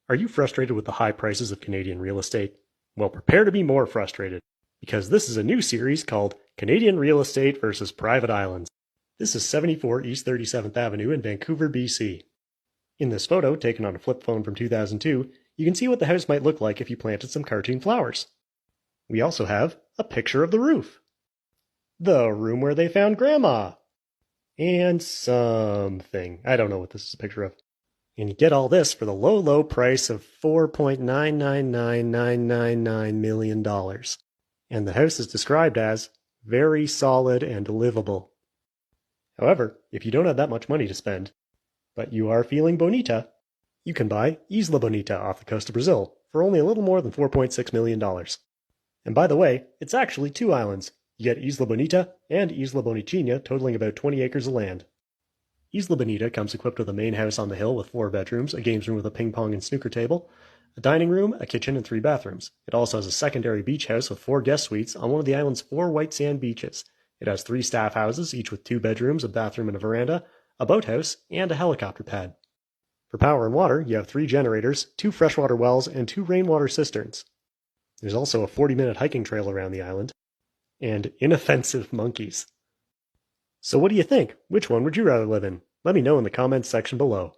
Are you frustrated with the high prices of Canadian real estate? Well, prepare to be more frustrated, because this is a new series called Canadian Real Estate versus Private Islands. This is 74 East 37th Avenue in Vancouver, BC. In this photo, taken on a flip phone from 2002, you can see what the house might look like if you planted some cartoon flowers. We also have a picture of the roof, the room where they found Grandma, and something. I don't know what this is a picture of. And you get all this for the low, low price of $4.999999 million. And the house is described as very solid and livable. However, if you don't have that much money to spend, but you are feeling bonita, you can buy Isla Bonita off the coast of Brazil for only a little more than $4.6 million. And by the way, it's actually two islands. You get Isla Bonita and Isla Bonitinha, totaling about 20 acres of land. Isla Bonita comes equipped with a main house on the hill with 4 bedrooms, a games room with a ping pong and snooker table, a dining room, a kitchen, and 3 bathrooms. It also has a secondary beach house with 4 guest suites on one of the island's 4 white sand beaches. It has 3 staff houses, each with 2 bedrooms, a bathroom and a veranda, a boathouse, and a helicopter pad. For power and water, you have 3 generators, 2 freshwater wells, and 2 rainwater cisterns. There's also a 40-minute hiking trail around the island, and inoffensive monkeys. So what do you think? Which one would you rather live in? Let me know in the comments section below.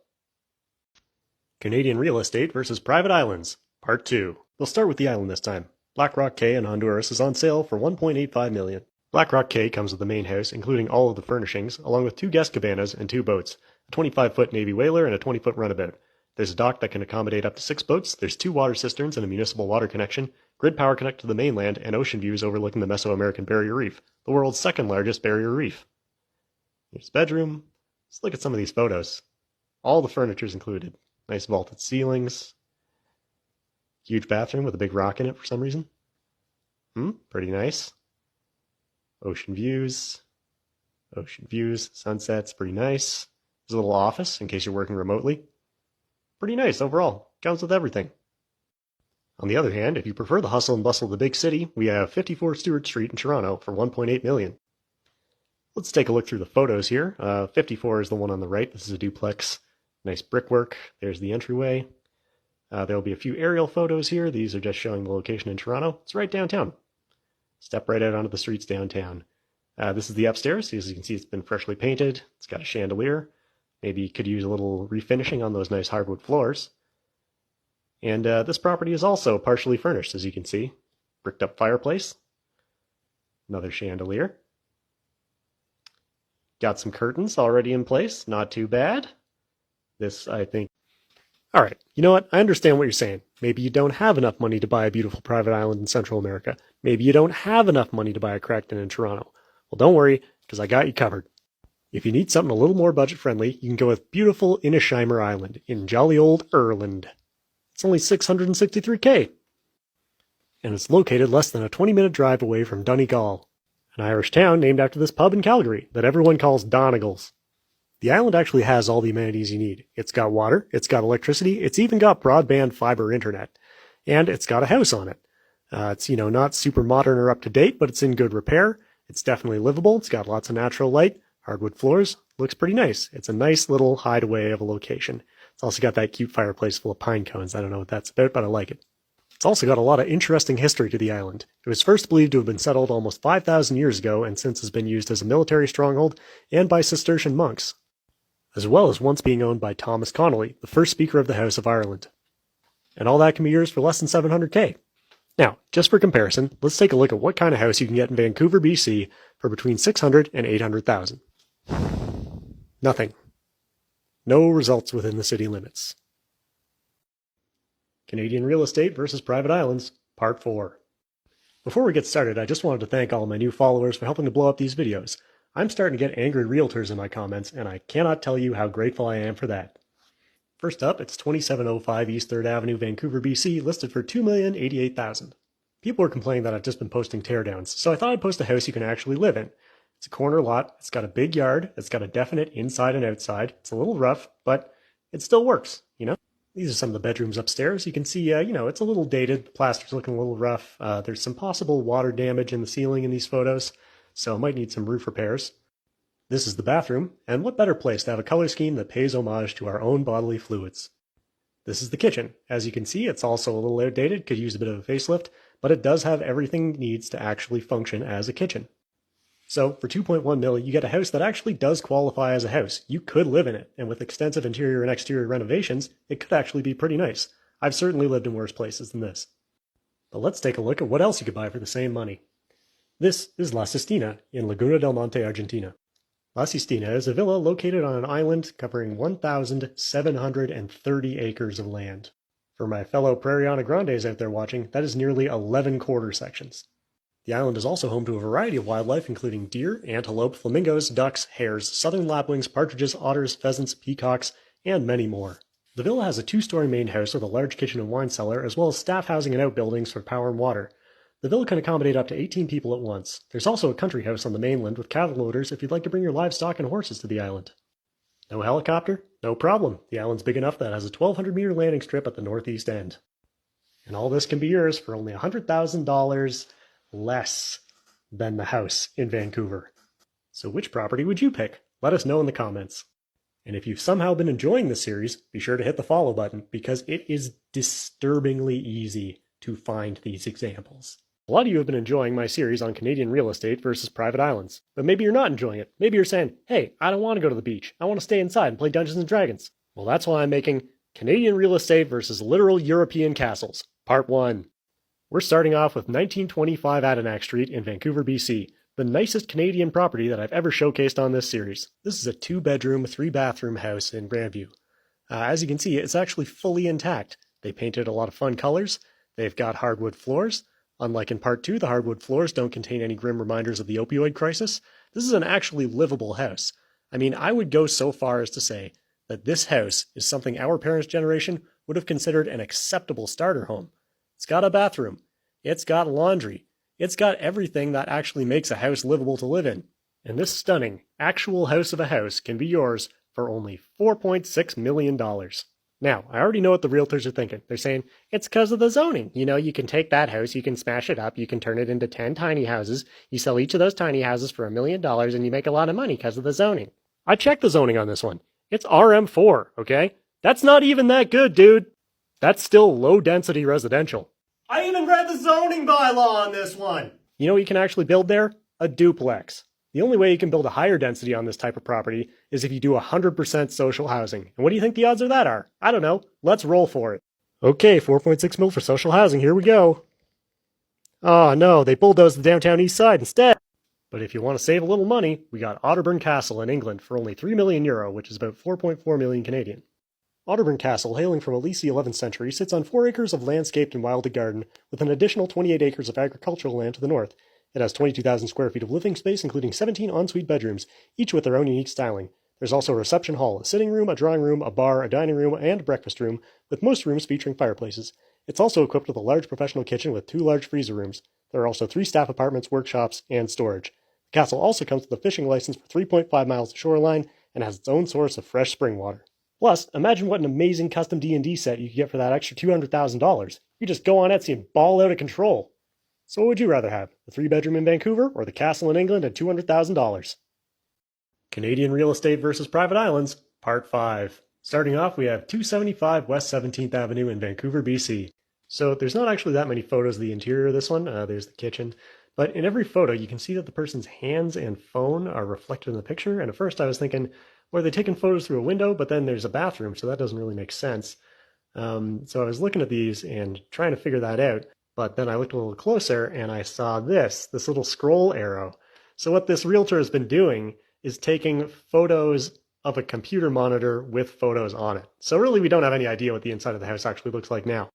Canadian Real Estate versus Private Islands, Part 2. We'll start with the island this time. Black Rock Cay in Honduras is on sale for $1.85 million. Black Rock Cay comes with the main house, including all of the furnishings, along with 2 guest cabanas and 2 boats, a 25-foot Navy whaler and a 20-foot runabout. There's a dock that can accommodate up to 6 boats, there's 2 water cisterns and a municipal water connection, grid power connect to the mainland, and ocean views overlooking the Mesoamerican Barrier Reef, the world's 2nd largest barrier reef. Here's the bedroom. Let's look at some of these photos. All the furniture's included. Nice vaulted ceilings. Huge bathroom with a big rock in it for some reason. Pretty nice. Ocean views. Ocean views. Sunsets. Pretty nice. There's a little office in case you're working remotely. Pretty nice overall. Comes with everything. On the other hand, if you prefer the hustle and bustle of the big city, we have 54 Stewart Street in Toronto for $1.8 million. Let's take a look through the photos here. 54 is the one on the right. This is a duplex. Nice brickwork. There's the entryway. There'll be a few aerial photos here. These are just showing the location in Toronto. It's right downtown. Step right out onto the streets downtown. This is the upstairs. As you can see, it's been freshly painted. It's got a chandelier. Maybe you could use a little refinishing on those nice hardwood floors. And this property is also partially furnished, as you can see. Bricked up fireplace. Another chandelier. Got some curtains already in place. Not too bad. This, I think... Alright, you know what? I understand what you're saying. Maybe you don't have enough money to buy a beautiful private island in Central America. Maybe you don't have enough money to buy a Crackton in Toronto. Well, don't worry, because I got you covered. If you need something a little more budget-friendly, you can go with beautiful Inisheimer Island in jolly old Ireland. It's only $663K. And it's located less than a 20-minute drive away from Donegal, an Irish town named after this pub in Calgary that everyone calls Donegal's. The island actually has all the amenities you need. It's got water, it's got electricity, it's even got broadband fiber internet, and it's got a house on it. It's, not super modern or up to date, but it's in good repair. It's definitely livable. It's got lots of natural light, hardwood floors, looks pretty nice. It's a nice little hideaway of a location. It's also got that cute fireplace full of pine cones. I don't know what that's about, but I like it. It's also got a lot of interesting history to the island. It was first believed to have been settled almost 5,000 years ago and since has been used as a military stronghold and by Cistercian monks, as well as once being owned by Thomas Connolly, the first Speaker of the House of Ireland. And all that can be yours for less than $700K. Now, just for comparison, let's take a look at what kind of house you can get in Vancouver, BC for between $600,000 and $800,000. Nothing. No results within the city limits. Canadian Real Estate versus Private Islands, Part 4. Before we get started, I just wanted to thank all my new followers for helping to blow up these videos. I'm starting to get angry realtors in my comments, and I cannot tell you how grateful I am for that. First up, it's 2705 East 3rd Avenue, Vancouver, BC, listed for $2,088,000. People were complaining that I've just been posting teardowns, so I thought I'd post a house you can actually live in. It's a corner lot, it's got a big yard, it's got a definite inside and outside. It's a little rough, but it still works, These are some of the bedrooms upstairs. You can see, it's a little dated. The plaster's looking a little rough. There's some possible water damage in the ceiling in these photos, so it might need some roof repairs. This is the bathroom, and what better place to have a color scheme that pays homage to our own bodily fluids. This is the kitchen. As you can see, it's also a little outdated, could use a bit of a facelift, but it does have everything it needs to actually function as a kitchen. So for 2.1 mil, you get a house that actually does qualify as a house. You could live in it, and with extensive interior and exterior renovations, it could actually be pretty nice. I've certainly lived in worse places than this. But let's take a look at what else you could buy for the same money. This is La Sistina in Laguna del Monte, Argentina. La Sistina is a villa located on an island covering 1,730 acres of land. For my fellow Prairiana Grandes out there watching, that is nearly 11 quarter sections. The island is also home to a variety of wildlife, including deer, antelope, flamingos, ducks, hares, southern lapwings, partridges, otters, pheasants, peacocks, and many more. The villa has a 2-story main house with a large kitchen and wine cellar, as well as staff housing and outbuildings for power and water. The villa can accommodate up to 18 people at once. There's also a country house on the mainland with cattle loaders if you'd like to bring your livestock and horses to the island. No helicopter? No problem. The island's big enough that it has a 1,200-meter landing strip at the northeast end. And all this can be yours for only $100,000 less than the house in Vancouver. So which property would you pick? Let us know in the comments. And if you've somehow been enjoying this series, be sure to hit the follow button because it is disturbingly easy to find these examples. A lot of you have been enjoying my series on Canadian real estate versus private islands, but maybe you're not enjoying it. Maybe you're saying, hey, I don't want to go to the beach. I want to stay inside and play Dungeons & Dragons. Well, that's why I'm making Canadian real estate versus literal European castles, Part 1. We're starting off with 1925 Adenac Street in Vancouver, BC, the nicest Canadian property that I've ever showcased on this series. This is a 2-bedroom, 3-bathroom house in Grandview. As you can see, it's actually fully intact. They painted a lot of fun colors. They've got hardwood floors. Unlike in Part 2, the hardwood floors don't contain any grim reminders of the opioid crisis. This is an actually livable house. I mean, I would go so far as to say that this house is something our parents' generation would have considered an acceptable starter home. It's got a bathroom. It's got laundry. It's got everything that actually makes a house livable to live in. And this stunning, actual house of a house can be yours for only $4.6 million. Now, I already know what the realtors are thinking. They're saying, it's because of the zoning. You know, you can take that house, you can smash it up, you can turn it into 10 tiny houses, you sell each of those tiny houses for $1 million, and you make a lot of money because of the zoning. I checked the zoning on this one. It's RM4, okay? That's not even that good, dude. That's still low-density residential. I even read the zoning bylaw on this one! You know what you can actually build there? A duplex. The only way you can build a higher density on this type of property is if you do 100% social housing. And what do you think the odds of that are? I don't know. Let's roll for it. Okay, 4.6 mil for social housing. Here we go. Oh no, they bulldozed the downtown east side instead. But if you want to save a little money, we got Otterburn Castle in England for only €3 million, which is about 4.4 million Canadian. Otterburn Castle, hailing from at least the 11th century, sits on 4 acres of landscaped and wilded garden, with an additional 28 acres of agricultural land to the north. It has 22,000 square feet of living space, including 17 ensuite bedrooms, each with their own unique styling. There's also a reception hall, a sitting room, a drawing room, a bar, a dining room, and a breakfast room, with most rooms featuring fireplaces. It's also equipped with a large professional kitchen with 2 large freezer rooms. There are also 3 staff apartments, workshops, and storage. The castle also comes with a fishing license for 3.5 miles of shoreline and has its own source of fresh spring water. Plus, imagine what an amazing custom D&D set you could get for that extra $200,000. You just go on Etsy and ball out of control. So what would you rather have, the 3-bedroom in Vancouver or the castle in England at $200,000? Canadian real estate versus private islands, Part 5. Starting off, we have 275 West 17th Avenue in Vancouver, BC. So there's not actually that many photos of the interior of this one. There's the kitchen. But in every photo, you can see that the person's hands and phone are reflected in the picture. And at first I was thinking, well, are they taking photos through a window? But then there's a bathroom, so that doesn't really make sense. So I was looking at these and trying to figure that out. But then I looked a little closer and I saw this little scroll arrow. So what this realtor has been doing is taking photos of a computer monitor with photos on it. So really we don't have any idea what the inside of the house actually looks like now.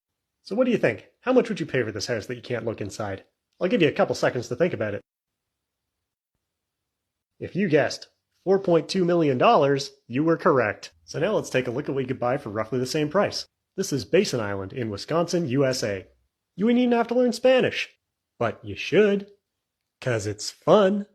So what do you think? How much would you pay for this house that you can't look inside? I'll give you a couple seconds to think about it. If you guessed $4.2 million, you were correct. So now let's take a look at what you could buy for roughly the same price. This is Basin Island in Wisconsin, USA. You wouldn't even have to learn Spanish. But you should, 'cause it's fun.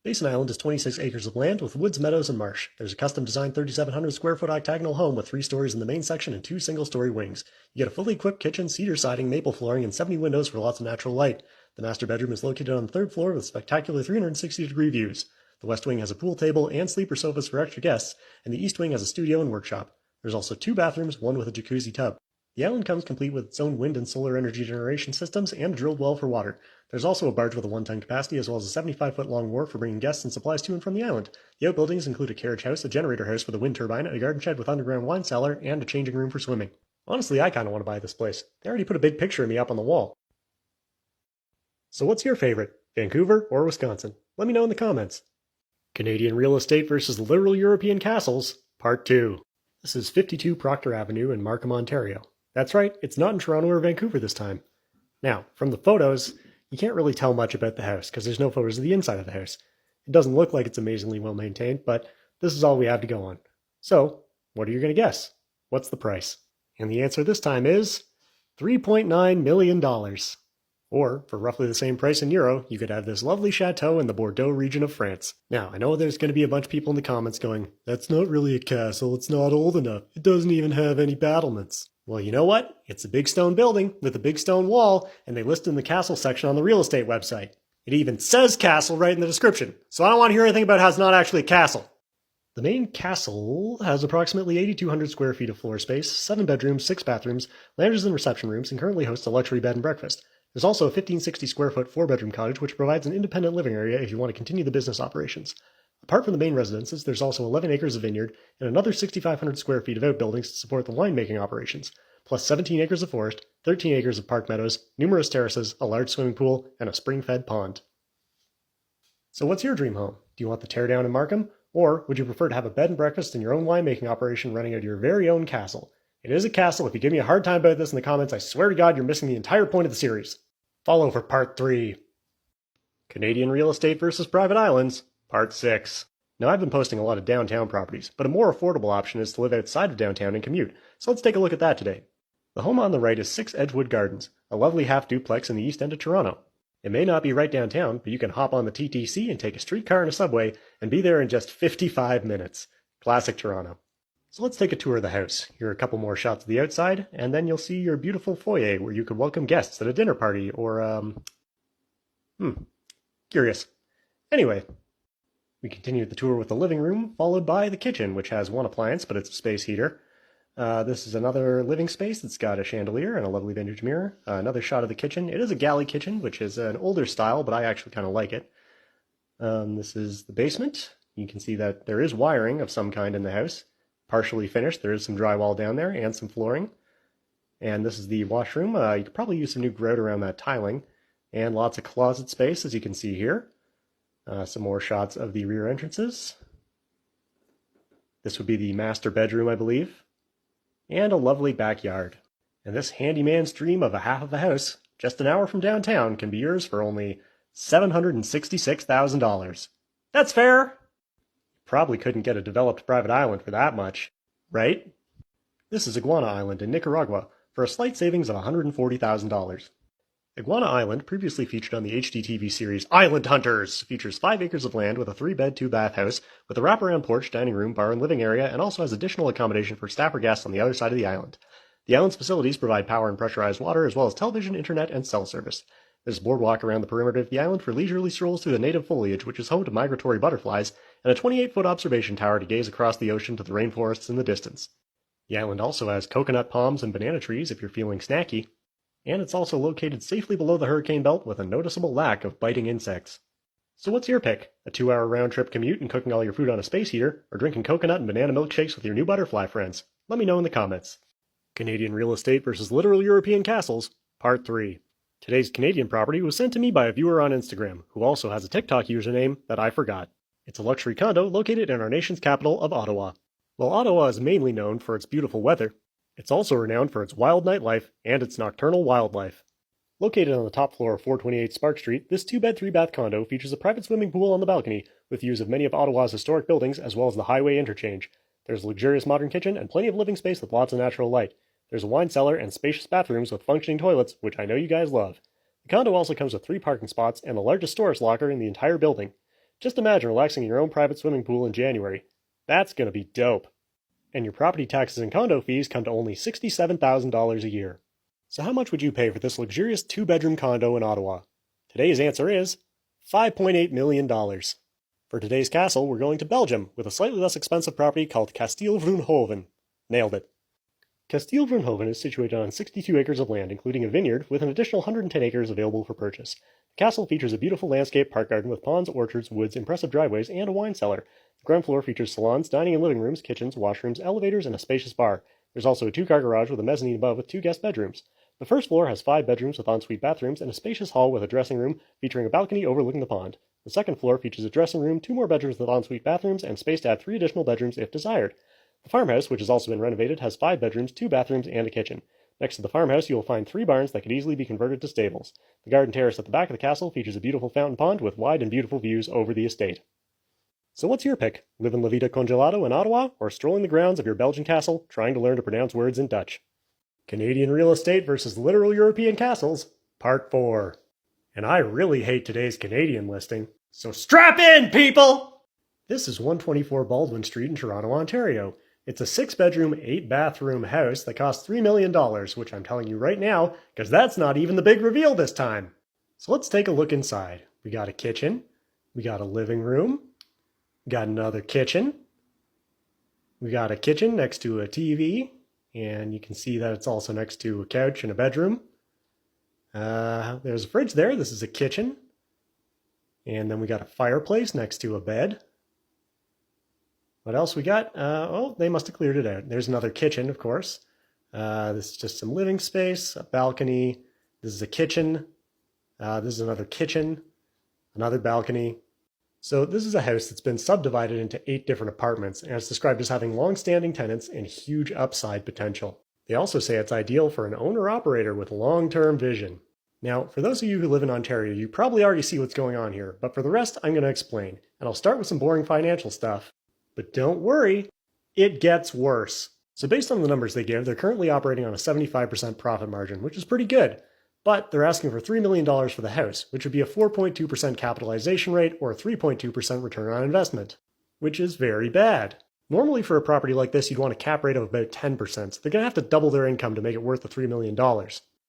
Basin Island is 26 acres of land with woods, meadows, and marsh. There's a custom-designed 3,700 square foot octagonal home with 3 stories in the main section and 2 single-story wings. You get a fully equipped kitchen, cedar siding, maple flooring, and 70 windows for lots of natural light. The master bedroom is located on the 3rd floor with spectacular 360-degree views. The west wing has a pool table and sleeper sofas for extra guests, and the east wing has a studio and workshop. There's also 2 bathrooms, one with a jacuzzi tub. The island comes complete with its own wind and solar energy generation systems and a drilled well for water. There's also a barge with a 1-ton capacity as well as a 75-foot long wharf for bringing guests and supplies to and from the island. The outbuildings include a carriage house, a generator house with a wind turbine, a garden shed with underground wine cellar, and a changing room for swimming. Honestly, I kind of want to buy this place. They already put a big picture of me up on the wall. So what's your favorite? Vancouver or Wisconsin? Let me know in the comments. Canadian real estate versus literal European castles, Part 2. This is 52 Proctor Avenue in Markham, Ontario. That's right, it's not in Toronto or Vancouver this time. Now, from the photos, you can't really tell much about the house because there's no photos of the inside of the house. It doesn't look like it's amazingly well maintained, but this is all we have to go on. So, what are you going to guess? What's the price? And the answer this time is $3.9 million. Or, for roughly the same price in euro, you could have this lovely chateau in the Bordeaux region of France. Now, I know there's going to be a bunch of people in the comments going, "That's not really a castle, it's not old enough, it doesn't even have any battlements." Well, you know what? It's a big stone building with a big stone wall, and they list it in the castle section on the real estate website. It even says castle right in the description, so I don't want to hear anything about how it's not actually a castle. The main castle has approximately 8,200 square feet of floor space, 7 bedrooms, 6 bathrooms, lounges and reception rooms, and currently hosts a luxury bed and breakfast. There's also a 1,560 square foot 4-bedroom cottage which provides an independent living area if you want to continue the business operations. Apart from the main residences, there's also 11 acres of vineyard and another 6,500 square feet of outbuildings to support the winemaking operations, plus 17 acres of forest, 13 acres of park meadows, numerous terraces, a large swimming pool, and a spring-fed pond. So what's your dream home? Do you want the teardown in Markham? Or would you prefer to have a bed and breakfast and your own winemaking operation running out of your very own castle? It is a castle. If you give me a hard time about this in the comments, I swear to God you're missing the entire point of the series. Follow for Part 3. Canadian real estate versus private islands, Part 6. Now, I've been posting a lot of downtown properties, but a more affordable option is to live outside of downtown and commute, so let's take a look at that today. The home on the right is 6 Edgewood Gardens, a lovely half-duplex in the east end of Toronto. It may not be right downtown, but you can hop on the TTC and take a streetcar and a subway and be there in just 55 minutes. Classic Toronto. So let's take a tour of the house. Here are a couple more shots of the outside, and then you'll see your beautiful foyer where you could welcome guests at a dinner party or, curious. Anyway, we continue the tour with the living room, followed by the kitchen, which has one appliance, but it's a space heater. This is another living space. It's got a chandelier and a lovely vintage mirror. Another shot of the kitchen. It is a galley kitchen, which is an older style, but I actually kind of like it. This is the basement. You can see that there is wiring of some kind in the house. Partially finished. There is some drywall down there and some flooring. And this is the washroom. You could probably use some new grout around that tiling. And lots of closet space, as you can see here. Some more shots of the rear entrances. This would be the master bedroom, I believe. And a lovely backyard. And this handyman's dream of a half of a house, just an hour from downtown, can be yours for only $766,000. That's fair! Probably couldn't get a developed private island for that much, right? This is Iguana Island in Nicaragua for a slight savings of $140,000. Iguana Island, previously featured on the HDTV series Island Hunters, features 5 acres of land with a 3-bed, 2-bath house with a wraparound porch, dining room, bar, and living area, and also has additional accommodation for staff or guests on the other side of the island. The island's facilities provide power and pressurized water, as well as television, internet, and cell service. There's a boardwalk around the perimeter of the island for leisurely strolls through the native foliage, which is home to migratory butterflies, and a 28-foot observation tower to gaze across the ocean to the rainforests in the distance. The island also has coconut palms and banana trees if you're feeling snacky, and it's also located safely below the hurricane belt with a noticeable lack of biting insects. So what's your pick? A 2-hour round-trip commute and cooking all your food on a space heater, or drinking coconut and banana milkshakes with your new butterfly friends? Let me know in the comments. Canadian real estate versus literal European castles, Part 3. Today's Canadian property was sent to me by a viewer on Instagram, who also has a TikTok username that I forgot. It's a luxury condo located in our nation's capital of Ottawa. While Ottawa is mainly known for its beautiful weather, it's also renowned for its wild nightlife and its nocturnal wildlife. Located on the top floor of 428 Spark Street, this 2-bed, 3-bath condo features a private swimming pool on the balcony, with views of many of Ottawa's historic buildings as well as the highway interchange. There's a luxurious modern kitchen and plenty of living space with lots of natural light. There's a wine cellar and spacious bathrooms with functioning toilets, which I know you guys love. The condo also comes with 3 parking spots and the largest storage locker in the entire building. Just imagine relaxing in your own private swimming pool in January. That's gonna be dope. And your property taxes and condo fees come to only $67,000 a year. So how much would you pay for this luxurious 2-bedroom condo in Ottawa? Today's answer is $5.8 million. For today's castle, we're going to Belgium with a slightly less expensive property called Kasteel Vroonhoven. Nailed it. Castiel-Vernhoven is situated on 62 acres of land, including a vineyard, with an additional 110 acres available for purchase. The castle features a beautiful landscape park garden with ponds, orchards, woods, impressive driveways, and a wine cellar. The ground floor features salons, dining and living rooms, kitchens, washrooms, elevators, and a spacious bar. There's also a two-car garage with a mezzanine above with 2 guest bedrooms. The first floor has 5 bedrooms with ensuite bathrooms and a spacious hall with a dressing room featuring a balcony overlooking the pond. The second floor features a dressing room, 2 more bedrooms with ensuite bathrooms, and space to add 3 additional bedrooms if desired. The farmhouse, which has also been renovated, has 5 bedrooms, 2 bathrooms, and a kitchen. Next to the farmhouse, you will find 3 barns that could easily be converted to stables. The garden terrace at the back of the castle features a beautiful fountain pond with wide and beautiful views over the estate. So what's your pick? Live in La Vida Congelado in Ottawa, or strolling the grounds of your Belgian castle, trying to learn to pronounce words in Dutch? Canadian real estate versus literal European castles, Part 4. And I really hate today's Canadian listing, so strap in, people! This is 124 Baldwin Street in Toronto, Ontario. It's a 6-bedroom, 8-bathroom house that costs $3 million, which I'm telling you right now, because that's not even the big reveal this time. So let's take a look inside. We got a kitchen, we got a living room, we got another kitchen, we got a kitchen next to a TV, and you can see that it's also next to a couch and a bedroom. There's a fridge there. This is a kitchen. And then we got a fireplace next to a bed. What else we got? Oh, they must have cleared it out. There's another kitchen, of course. This is just some living space, a balcony. This is a kitchen. This is another kitchen, another balcony. So this is a house that's been subdivided into 8 different apartments, and it's described as having long-standing tenants and huge upside potential. They also say it's ideal for an owner-operator with long-term vision. Now, for those of you who live in Ontario, you probably already see what's going on here, but for the rest, I'm going to explain. And I'll start with some boring financial stuff. But don't worry, it gets worse. So based on the numbers they give, they're currently operating on a 75% profit margin, which is pretty good. But they're asking for $3 million for the house, which would be a 4.2% capitalization rate or a 3.2% return on investment, which is very bad. Normally for a property like this, you'd want a cap rate of about 10%, so they're going to have to double their income to make it worth the $3 million.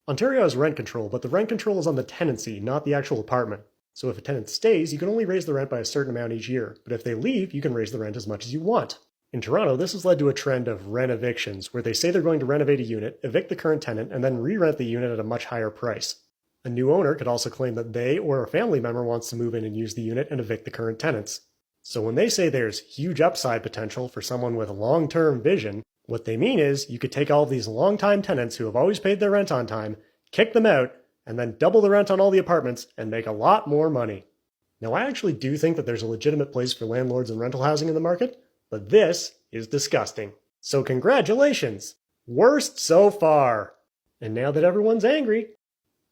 Ontario has rent control, but the rent control is on the tenancy, not the actual apartment. So if a tenant stays, you can only raise the rent by a certain amount each year, but if they leave, you can raise the rent as much as you want. In Toronto, this has led to a trend of rent evictions, where they say they're going to renovate a unit, evict the current tenant, and then re-rent the unit at a much higher price. A new owner could also claim that they or a family member wants to move in and use the unit and evict the current tenants. So when they say there's huge upside potential for someone with a long-term vision, what they mean is you could take all of these long-time tenants who have always paid their rent on time, kick them out, and then double the rent on all the apartments and make a lot more money. Now, I actually do think that there's a legitimate place for landlords and rental housing in the market, but this is disgusting. So congratulations! Worst so far! And now that everyone's angry,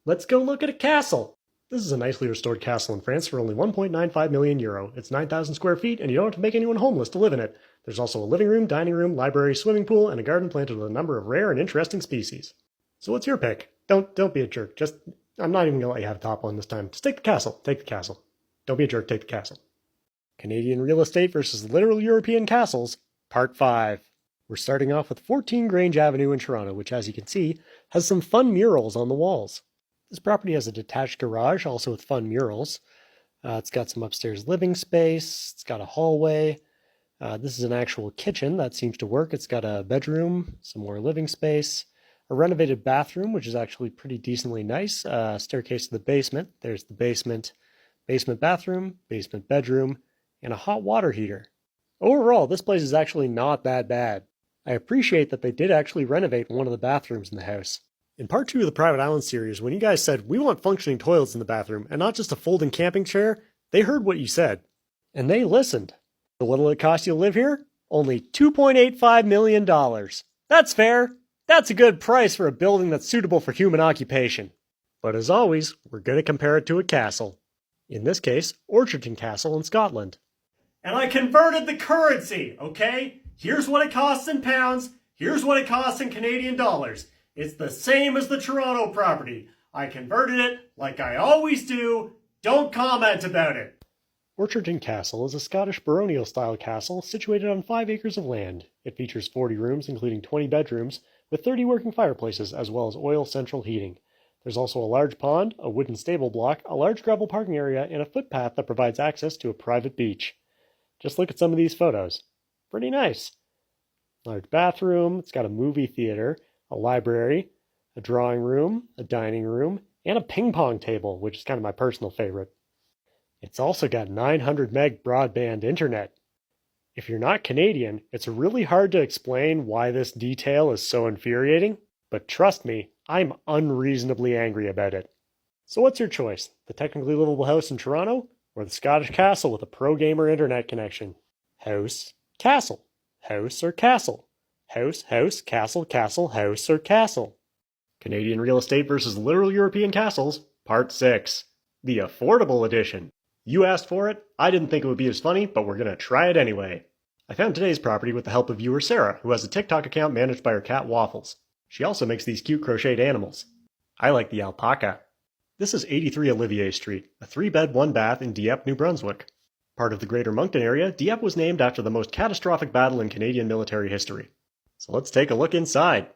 let's go look at a castle! This is a nicely restored castle in France for only 1.95 million euro. It's 9,000 square feet, and you don't have to make anyone homeless to live in it. There's also a living room, dining room, library, swimming pool, and a garden planted with a number of rare and interesting species. So what's your pick? Don't be a jerk. I'm not even going to let you have top one this time. Just take the castle. Take the castle. Don't be a jerk. Take the castle. Canadian real estate versus literal European castles, Part 5. We're starting off with 14 Grange Avenue in Toronto, which, as you can see, has some fun murals on the walls. This property has a detached garage, also with fun murals. It's got some upstairs living space. It's got a hallway. This is an actual kitchen. That seems to work. It's got a bedroom, some more living space, a renovated bathroom, which is actually pretty decently nice. Staircase to the basement. There's the basement, basement bathroom, basement bedroom, and a hot water heater. Overall, this place is actually not that bad. I appreciate that they did actually renovate one of the bathrooms in the house. In part 2 of the Private Island series, when you guys said, we want functioning toilets in the bathroom and not just a folding camping chair, they heard what you said. And they listened. So what'll it cost you to live here? Only $2.85 million. That's fair. That's a good price for a building that's suitable for human occupation. But as always, we're going to compare it to a castle. In this case, Orchardton Castle in Scotland. And I converted the currency, okay? Here's what it costs in pounds. Here's what it costs in Canadian dollars. It's the same as the Toronto property. I converted it like I always do. Don't comment about it. Orchardton Castle is a Scottish baronial-style castle situated on 5 acres of land. It features 40 rooms, including 20 bedrooms, with 30 working fireplaces, as well as oil central heating. There's also a large pond, a wooden stable block, a large gravel parking area, and a footpath that provides access to a private beach. Just look at some of these photos. Pretty nice. Large bathroom, it's got a movie theater, a library, a drawing room, a dining room, and a ping pong table, which is kind of my personal favorite. It's also got 900 meg broadband internet. If you're not Canadian, it's really hard to explain why this detail is so infuriating, but trust me, I'm unreasonably angry about it. So what's your choice? The technically livable house in Toronto, or the Scottish castle with a pro gamer internet connection? House, castle. House or castle? House, house, castle, castle, house or castle? Canadian real estate versus literal European castles, Part 6. The affordable edition. You asked for it, I didn't think it would be as funny, but we're gonna try it anyway. I found today's property with the help of viewer Sarah, who has a TikTok account managed by her cat Waffles. She also makes these cute crocheted animals. I like the alpaca. This is 83 Olivier Street, a 3-bed, 1-bath in Dieppe, New Brunswick. Part of the Greater Moncton area, Dieppe was named after the most catastrophic battle in Canadian military history. So let's take a look inside.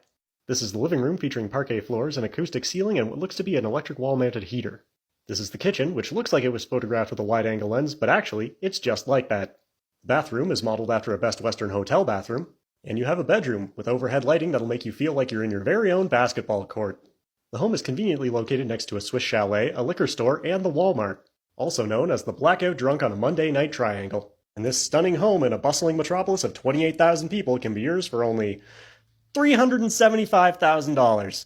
This is the living room featuring parquet floors, an acoustic ceiling, and what looks to be an electric wall-mounted heater. This is the kitchen, which looks like it was photographed with a wide-angle lens, but actually, it's just like that. The bathroom is modeled after a Best Western hotel bathroom, and you have a bedroom with overhead lighting that'll make you feel like you're in your very own basketball court. The home is conveniently located next to a Swiss chalet, a liquor store, and the Walmart, also known as the Blackout Drunk on a Monday Night Triangle. And this stunning home in a bustling metropolis of 28,000 people can be yours for only $375,000.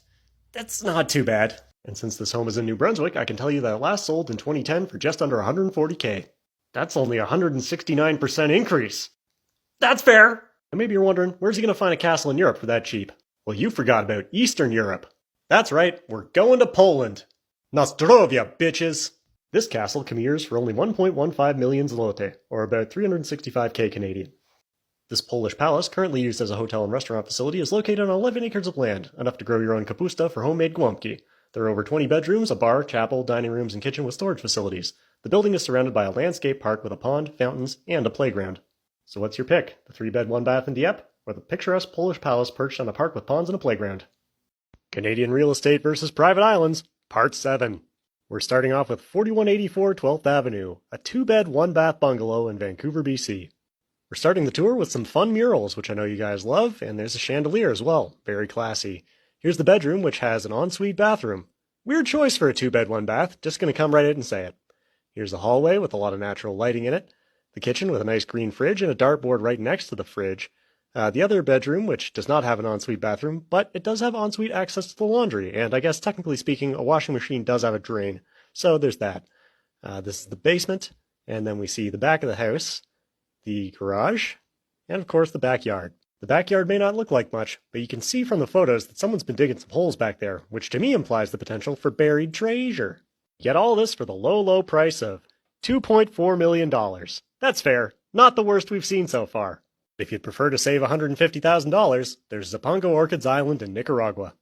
That's not too bad. And since this home is in New Brunswick, I can tell you that it last sold in 2010 for just under $140K. That's only a 169% increase. That's fair! And maybe you're wondering, where's he going to find a castle in Europe for that cheap? Well, you forgot about Eastern Europe. That's right, we're going to Poland. Nostrovia, bitches! This castle can be yours for only 1.15 million zloty, or about 365K Canadian. This Polish palace, currently used as a hotel and restaurant facility, is located on 11 acres of land, enough to grow your own kapusta for homemade guamki. There are over 20 bedrooms, a bar, chapel, dining rooms, and kitchen with storage facilities. The building is surrounded by a landscape park with a pond, fountains, and a playground. So what's your pick? The 3-bed, 1-bath in Dieppe, or the picturesque Polish palace perched on a park with ponds and a playground? Canadian real estate versus private islands, Part 7. We're starting off with 4184 12th Avenue, a 2-bed, 1-bath bungalow in Vancouver, BC. We're starting the tour with some fun murals, which I know you guys love, and there's a chandelier as well. Very classy. Here's the bedroom, which has an ensuite bathroom. Weird choice for a 2-bed, 1-bath, just gonna come right out and say it. Here's the hallway with a lot of natural lighting in it. The kitchen with a nice green fridge and a dartboard right next to the fridge. The other bedroom, which does not have an ensuite bathroom, but it does have ensuite access to the laundry, and I guess technically speaking, a washing machine does have a drain. So there's that. This is the basement, and then we see the back of the house, the garage, and of course the backyard. The backyard may not look like much, but you can see from the photos that someone's been digging some holes back there, which to me implies the potential for buried treasure. Get all this for the low, low price of $2.4 million. That's fair. Not the worst we've seen so far. If you'd prefer to save $150,000, there's Zapango Orchids Island in Nicaragua.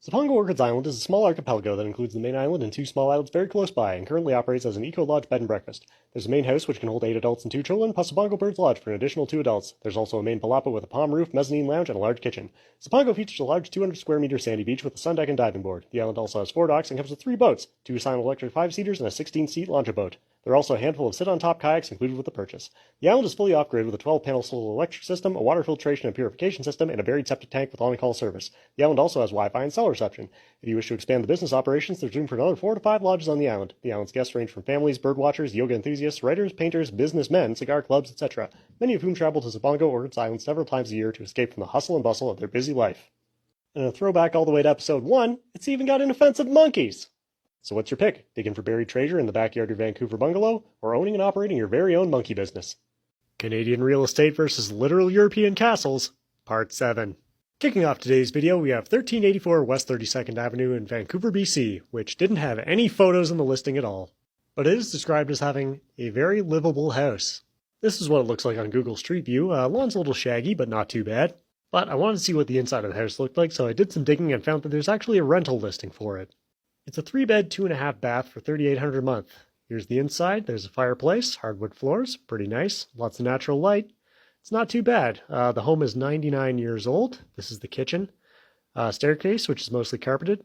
Zapango Orchids Island is a small archipelago that includes the main island and 2 small islands very close by and currently operates as an eco-lodge bed and breakfast. There's a main house which can hold 8 adults and 2 children, plus Zapango Birds Lodge for an additional 2 adults. There's also a main palapa with a palm roof, mezzanine lounge, and a large kitchen. Zapango features a large 200 square meter sandy beach with a sun deck and diving board. The island also has 4 docks and comes with 3 boats, 2 silent electric 5-seaters and a 16-seat launch boat. There are also a handful of sit-on-top kayaks included with the purchase. The island is fully off-grid with a 12-panel solar electric system, a water filtration and purification system, and a buried septic tank with on-call service. The island also has Wi-Fi and cell reception. If you wish to expand the business operations, there's room for another 4 to 5 lodges on the island. The island's guests range from families, birdwatchers, yoga enthusiasts, writers, painters, businessmen, cigar clubs, etc., many of whom travel to Zapango Orchids Island several times a year to escape from the hustle and bustle of their busy life. And a throwback all the way to episode 1, it's even got inoffensive monkeys! So what's your pick? Digging for buried treasure in the backyard of your Vancouver bungalow, or owning and operating your very own monkey business? Canadian real estate versus literal European castles, Part 7. Kicking off today's video, we have 1384 West 32nd Avenue in Vancouver, BC, which didn't have any photos in the listing at all. But it is described as having a very livable house. This is what it looks like on Google Street View. Lawn's a little shaggy, but not too bad. But I wanted to see what the inside of the house looked like, so I did some digging and found that there's actually a rental listing for it. It's a 3-bed, 2.5 bath for $3,800 a month. Here's the inside. There's a fireplace, hardwood floors, pretty nice, lots of natural light. It's not too bad. The home is 99 years old. This is the kitchen. Staircase, which is mostly carpeted.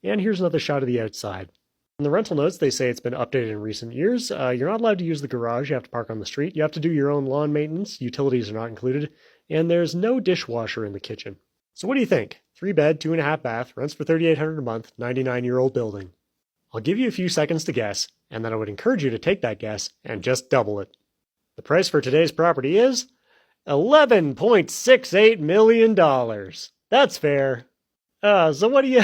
And here's another shot of the outside. In the rental notes, they say it's been updated in recent years. You're not allowed to use the garage. You have to park on the street. You have to do your own lawn maintenance. Utilities are not included. and there's no dishwasher in the kitchen. So what do you think? 3-bed, 2.5 bath, rents for $3,800 a month, 99-year-old building. I'll give you a few seconds to guess, and then I would encourage you to take that guess and just double it. The price for today's property is $11.68 million. That's fair. So what do you...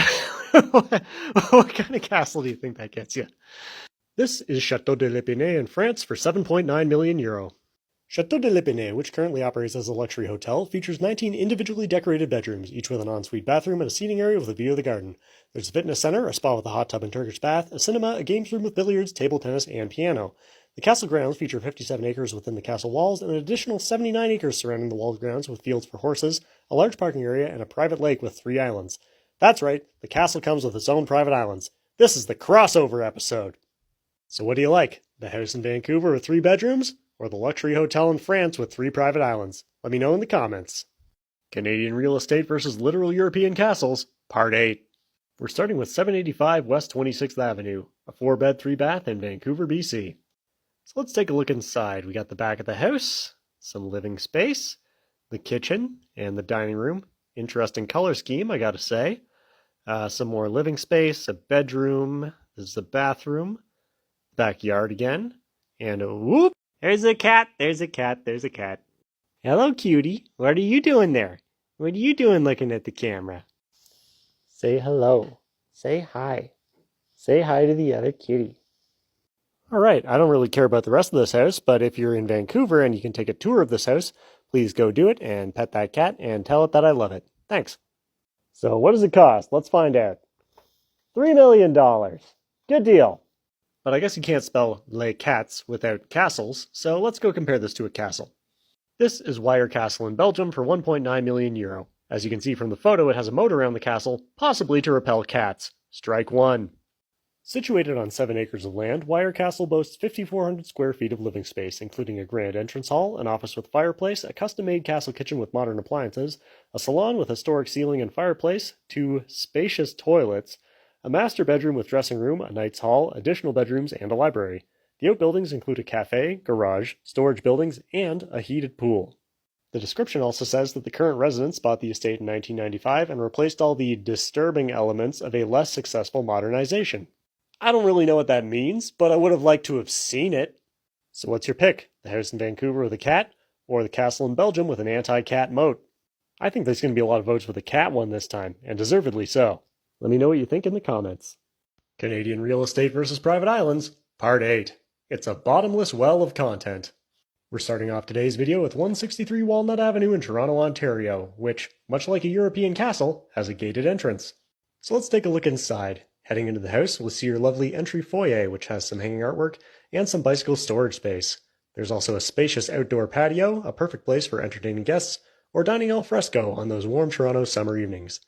what kind of castle do you think that gets you? This is Chateau de l'Épinay in France for €7.9 million. Chateau de l'Épinay, which currently operates as a luxury hotel, features 19 individually decorated bedrooms, each with an ensuite bathroom and a seating area with a view of the garden. There's a fitness center, a spa with a hot tub and Turkish bath, a cinema, a games room with billiards, table tennis, and piano. The castle grounds feature 57 acres within the castle walls and an additional 79 acres surrounding the walled grounds with fields for horses, a large parking area, and a private lake with 3 islands. That's right, the castle comes with its own private islands. This is the crossover episode. So what do you like? The house in Vancouver with 3 bedrooms? Or the luxury hotel in France with 3 private islands? Let me know in the comments. Canadian real estate versus literal European castles, Part 8. We're starting with 785 West 26th Avenue, a 4-bed, 3-bath in Vancouver, BC. So let's take a look inside. We got the back of the house, some living space, the kitchen, and the dining room. Interesting color scheme, I gotta say. Some more living space, a bedroom, this is the bathroom, backyard again, and whoop! There's a cat, there's a cat, there's a cat. Hello, cutie. What are you doing there? What are you doing looking at the camera? Say hello. Say hi. Say hi to the other cutie. All right, I don't really care about the rest of this house, but if you're in Vancouver and you can take a tour of this house, please go do it and pet that cat and tell it that I love it. Thanks. So what does it cost? Let's find out. $3 million. Good deal. But I guess you can't spell les cats without castles, so let's go compare this to a castle. This is Wire Castle in Belgium for €1.9 million. As you can see from the photo, it has a moat around the castle, possibly to repel cats. Strike 1. Situated on 7 acres of land, Wire Castle boasts 5,400 square feet of living space, including a grand entrance hall, an office with fireplace, a custom-made castle kitchen with modern appliances, a salon with historic ceiling and fireplace, 2 spacious toilets, a master bedroom with dressing room, a knight's hall, additional bedrooms, and a library. The outbuildings include a cafe, garage, storage buildings, and a heated pool. The description also says that the current residents bought the estate in 1995 and replaced all the disturbing elements of a less successful modernization. I don't really know what that means, but I would have liked to have seen it. So what's your pick? The house in Vancouver with a cat, or the castle in Belgium with an anti-cat moat? I think there's going to be a lot of votes for the cat one this time, and deservedly so. Let me know what you think in the comments. Canadian real estate versus private islands, Part 8. It's a bottomless well of content. We're starting off today's video with 163 Walnut Avenue in Toronto, Ontario, which, much like a European castle, has a gated entrance. So let's take a look inside. Heading into the house, we'll see your lovely entry foyer, which has some hanging artwork and some bicycle storage space. There's also a spacious outdoor patio, a perfect place for entertaining guests, or dining al fresco on those warm Toronto summer evenings.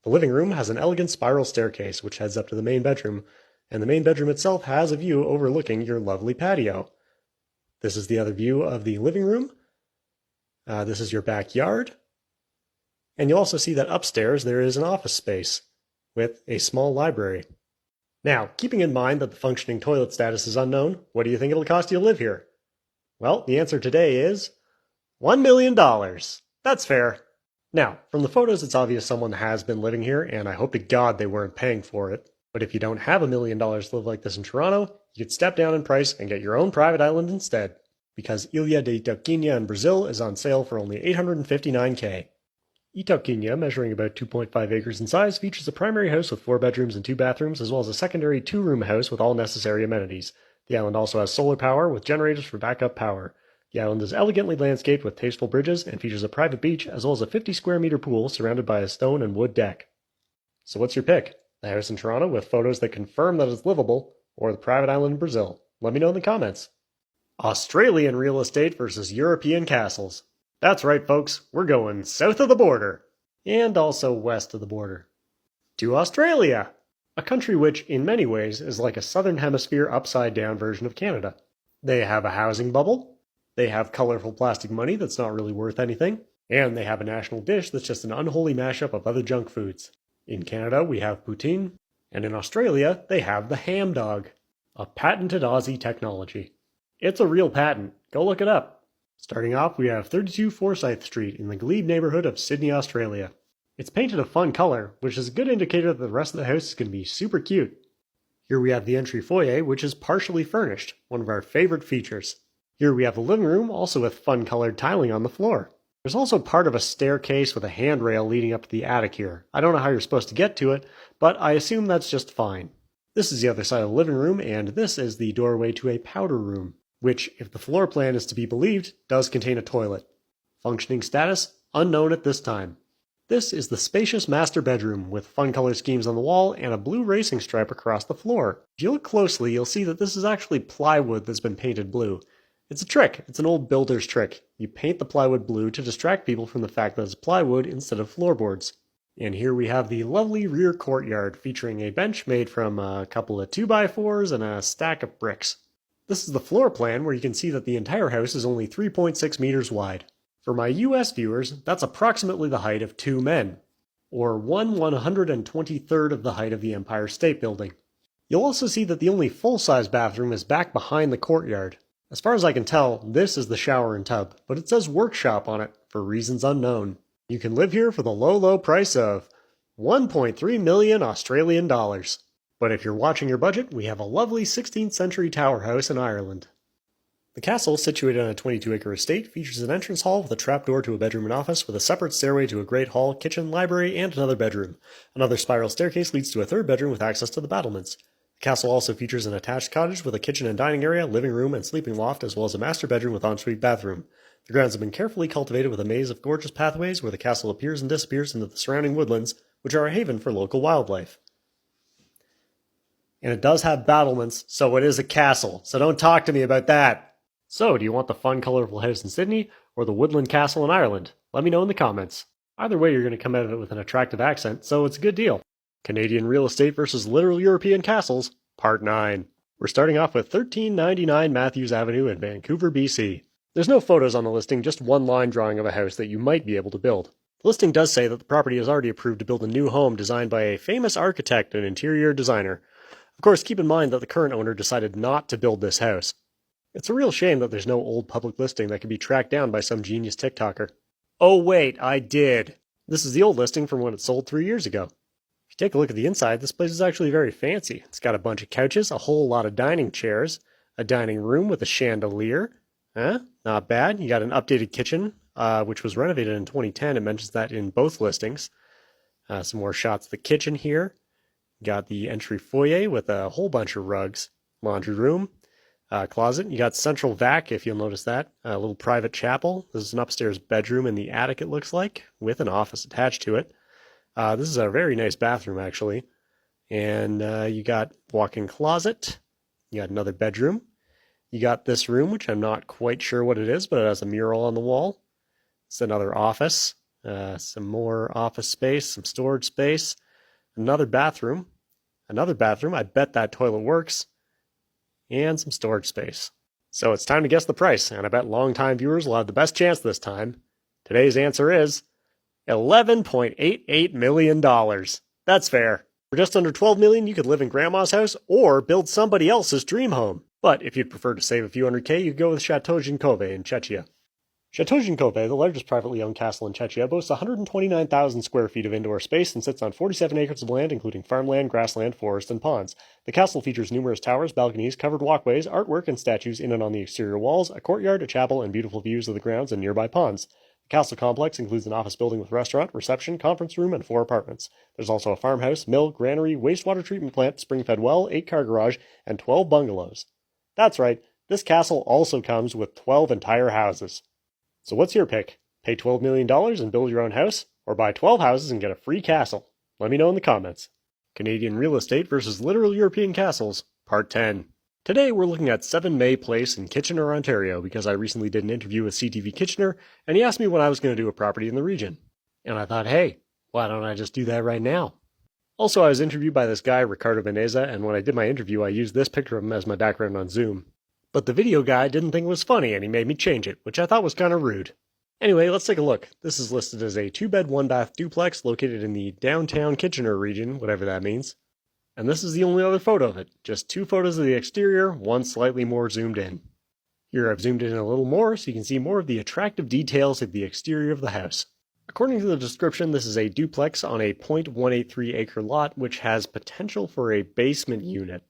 The living room has an elegant spiral staircase which heads up to the main bedroom, and the main bedroom itself has a view overlooking your lovely patio. This is the other view of the living room. This is your backyard. And you'll also see that upstairs there is an office space with a small library. Now, keeping in mind that the functioning toilet status is unknown, what do you think it'll cost you to live here? Well, the answer today is $1 million. That's fair. Now, from the photos, it's obvious someone has been living here, and I hope to God they weren't paying for it. But if you don't have $1 million to live like this in Toronto, you could step down in price and get your own private island instead, because Ilha de Itauquinha in Brazil is on sale for only $859K. Itauquinha, measuring about 2.5 acres in size, features a primary house with 4 bedrooms and 2 bathrooms, as well as a secondary 2-room house with all necessary amenities. The island also has solar power with generators for backup power. The island is elegantly landscaped with tasteful bridges and features a private beach as well as a 50 square meter pool surrounded by a stone and wood deck. So what's your pick? The house in Toronto with photos that confirm that it's livable, or the private island in Brazil? Let me know in the comments. Australian real estate versus European castles. That's right, folks, we're going south of the border, and also west of the border, to Australia, a country which, in many ways, is like a southern hemisphere upside-down version of Canada. They have a housing bubble, they have colorful plastic money that's not really worth anything, and they have a national dish that's just an unholy mashup of other junk foods. In Canada, we have poutine, and in Australia, they have the ham dog, a patented Aussie technology. It's a real patent. Go look it up. Starting off, we have 32 Forsyth Street in the Glebe neighborhood of Sydney, Australia. It's painted a fun color, which is a good indicator that the rest of the house is going to be super cute. Here we have the entry foyer, which is partially furnished, one of our favorite features. Here we have the living room, also with fun colored tiling on the floor. There's also part of a staircase with a handrail leading up to the attic here. I don't know how you're supposed to get to it, but I assume that's just fine. This is the other side of the living room, and this is the doorway to a powder room, which, if the floor plan is to be believed, does contain a toilet. Functioning status, unknown at this time. This is the spacious master bedroom, with fun color schemes on the wall and a blue racing stripe across the floor. If you look closely, you'll see that this is actually plywood that's been painted blue. It's a trick. It's an old builder's trick. You paint the plywood blue to distract people from the fact that it's plywood instead of floorboards. And here we have the lovely rear courtyard, featuring a bench made from a couple of 2x4s and a stack of bricks. This is the floor plan, where you can see that the entire house is only 3.6 meters wide. For my US viewers, that's approximately the height of 2 men, or 1/123rd of the height of the Empire State Building. You'll also see that the only full-size bathroom is back behind the courtyard. As far as I can tell, this is the shower and tub, but it says workshop on it, for reasons unknown. You can live here for the low, low price of 1.3 million Australian dollars. But if you're watching your budget, we have a lovely 16th century tower house in Ireland. The castle, situated on a 22-acre estate, features an entrance hall with a trapdoor to a bedroom and office, with a separate stairway to a great hall, kitchen, library, and another bedroom. Another spiral staircase leads to a third bedroom with access to the battlements. The castle also features an attached cottage with a kitchen and dining area, living room, and sleeping loft, as well as a master bedroom with ensuite bathroom. The grounds have been carefully cultivated with a maze of gorgeous pathways where the castle appears and disappears into the surrounding woodlands, which are a haven for local wildlife. And it does have battlements, so it is a castle, so don't talk to me about that. So, do you want the fun, colorful house in Sydney, or the woodland castle in Ireland? Let me know in the comments. Either way, you're going to come out of it with an attractive accent, so it's a good deal. Canadian real estate versus literal European castles, Part 9. We're starting off with 1399 Matthews Avenue in Vancouver, BC. There's no photos on the listing, just one line drawing of a house that you might be able to build. The listing does say that the property is already approved to build a new home designed by a famous architect and interior designer. Of course, keep in mind that the current owner decided not to build this house. It's a real shame that there's no old public listing that can be tracked down by some genius TikToker. Oh wait, I did. This is the old listing from when it sold 3 years ago. If you take a look at the inside, this place is actually very fancy. It's got a bunch of couches, a whole lot of dining chairs, a dining room with a chandelier. Not bad. You got an updated kitchen, which was renovated in 2010. It mentions that in both listings. Some more shots of the kitchen here. Got the entry foyer with a whole bunch of rugs. Laundry room. Closet. You got central vac, if you'll notice that. A little private chapel. This is an upstairs bedroom in the attic, it looks like, with an office attached to it. This is a very nice bathroom, actually. And you got walk-in closet. You got another bedroom. You got this room, which I'm not quite sure what it is, but it has a mural on the wall. It's another office. Some more office space, some storage space. Another bathroom. Another bathroom. I bet that toilet works. And some storage space. So it's time to guess the price, and I bet longtime viewers will have the best chance this time. Today's answer is $11.88 million. That's fair. For just under $12 million, you could live in Grandma's house or build somebody else's dream home. But if you'd prefer to save a few $100K, you could go with Chateau Ginkove in Czechia. Chateau Ginkove, the largest privately owned castle in Czechia, boasts 129,000 square feet of indoor space and sits on 47 acres of land, including farmland, grassland, forest, and ponds. The castle features numerous towers, balconies, covered walkways, artwork, and statues in and on the exterior walls, a courtyard, a chapel, and beautiful views of the grounds and nearby ponds. The castle complex includes an office building with restaurant, reception, conference room, and 4 apartments. There's also a farmhouse, mill, granary, wastewater treatment plant, spring-fed well, 8-car garage, and 12 bungalows. That's right, this castle also comes with 12 entire houses. So what's your pick? Pay $12 million and build your own house? Or buy 12 houses and get a free castle? Let me know in the comments. Canadian real estate versus literal European castles, Part 10. Today we're looking at 7 May Place in Kitchener, Ontario, because I recently did an interview with CTV Kitchener, and he asked me when I was going to do a property in the region. And I thought, hey, why don't I just do that right now? Also, I was interviewed by this guy, Ricardo Beneza, and when I did my interview, I used this picture of him as my background on Zoom. But the video guy didn't think it was funny, and he made me change it, which I thought was kind of rude. Anyway, let's take a look. This is listed as a 2-bed, 1-bath duplex located in the downtown Kitchener region, whatever that means. And this is the only other photo of it. Just 2 photos of the exterior, one slightly more zoomed in. Here I've zoomed in a little more so you can see more of the attractive details of the exterior of the house. According to the description, this is a duplex on a 0.183 acre lot which has potential for a basement unit.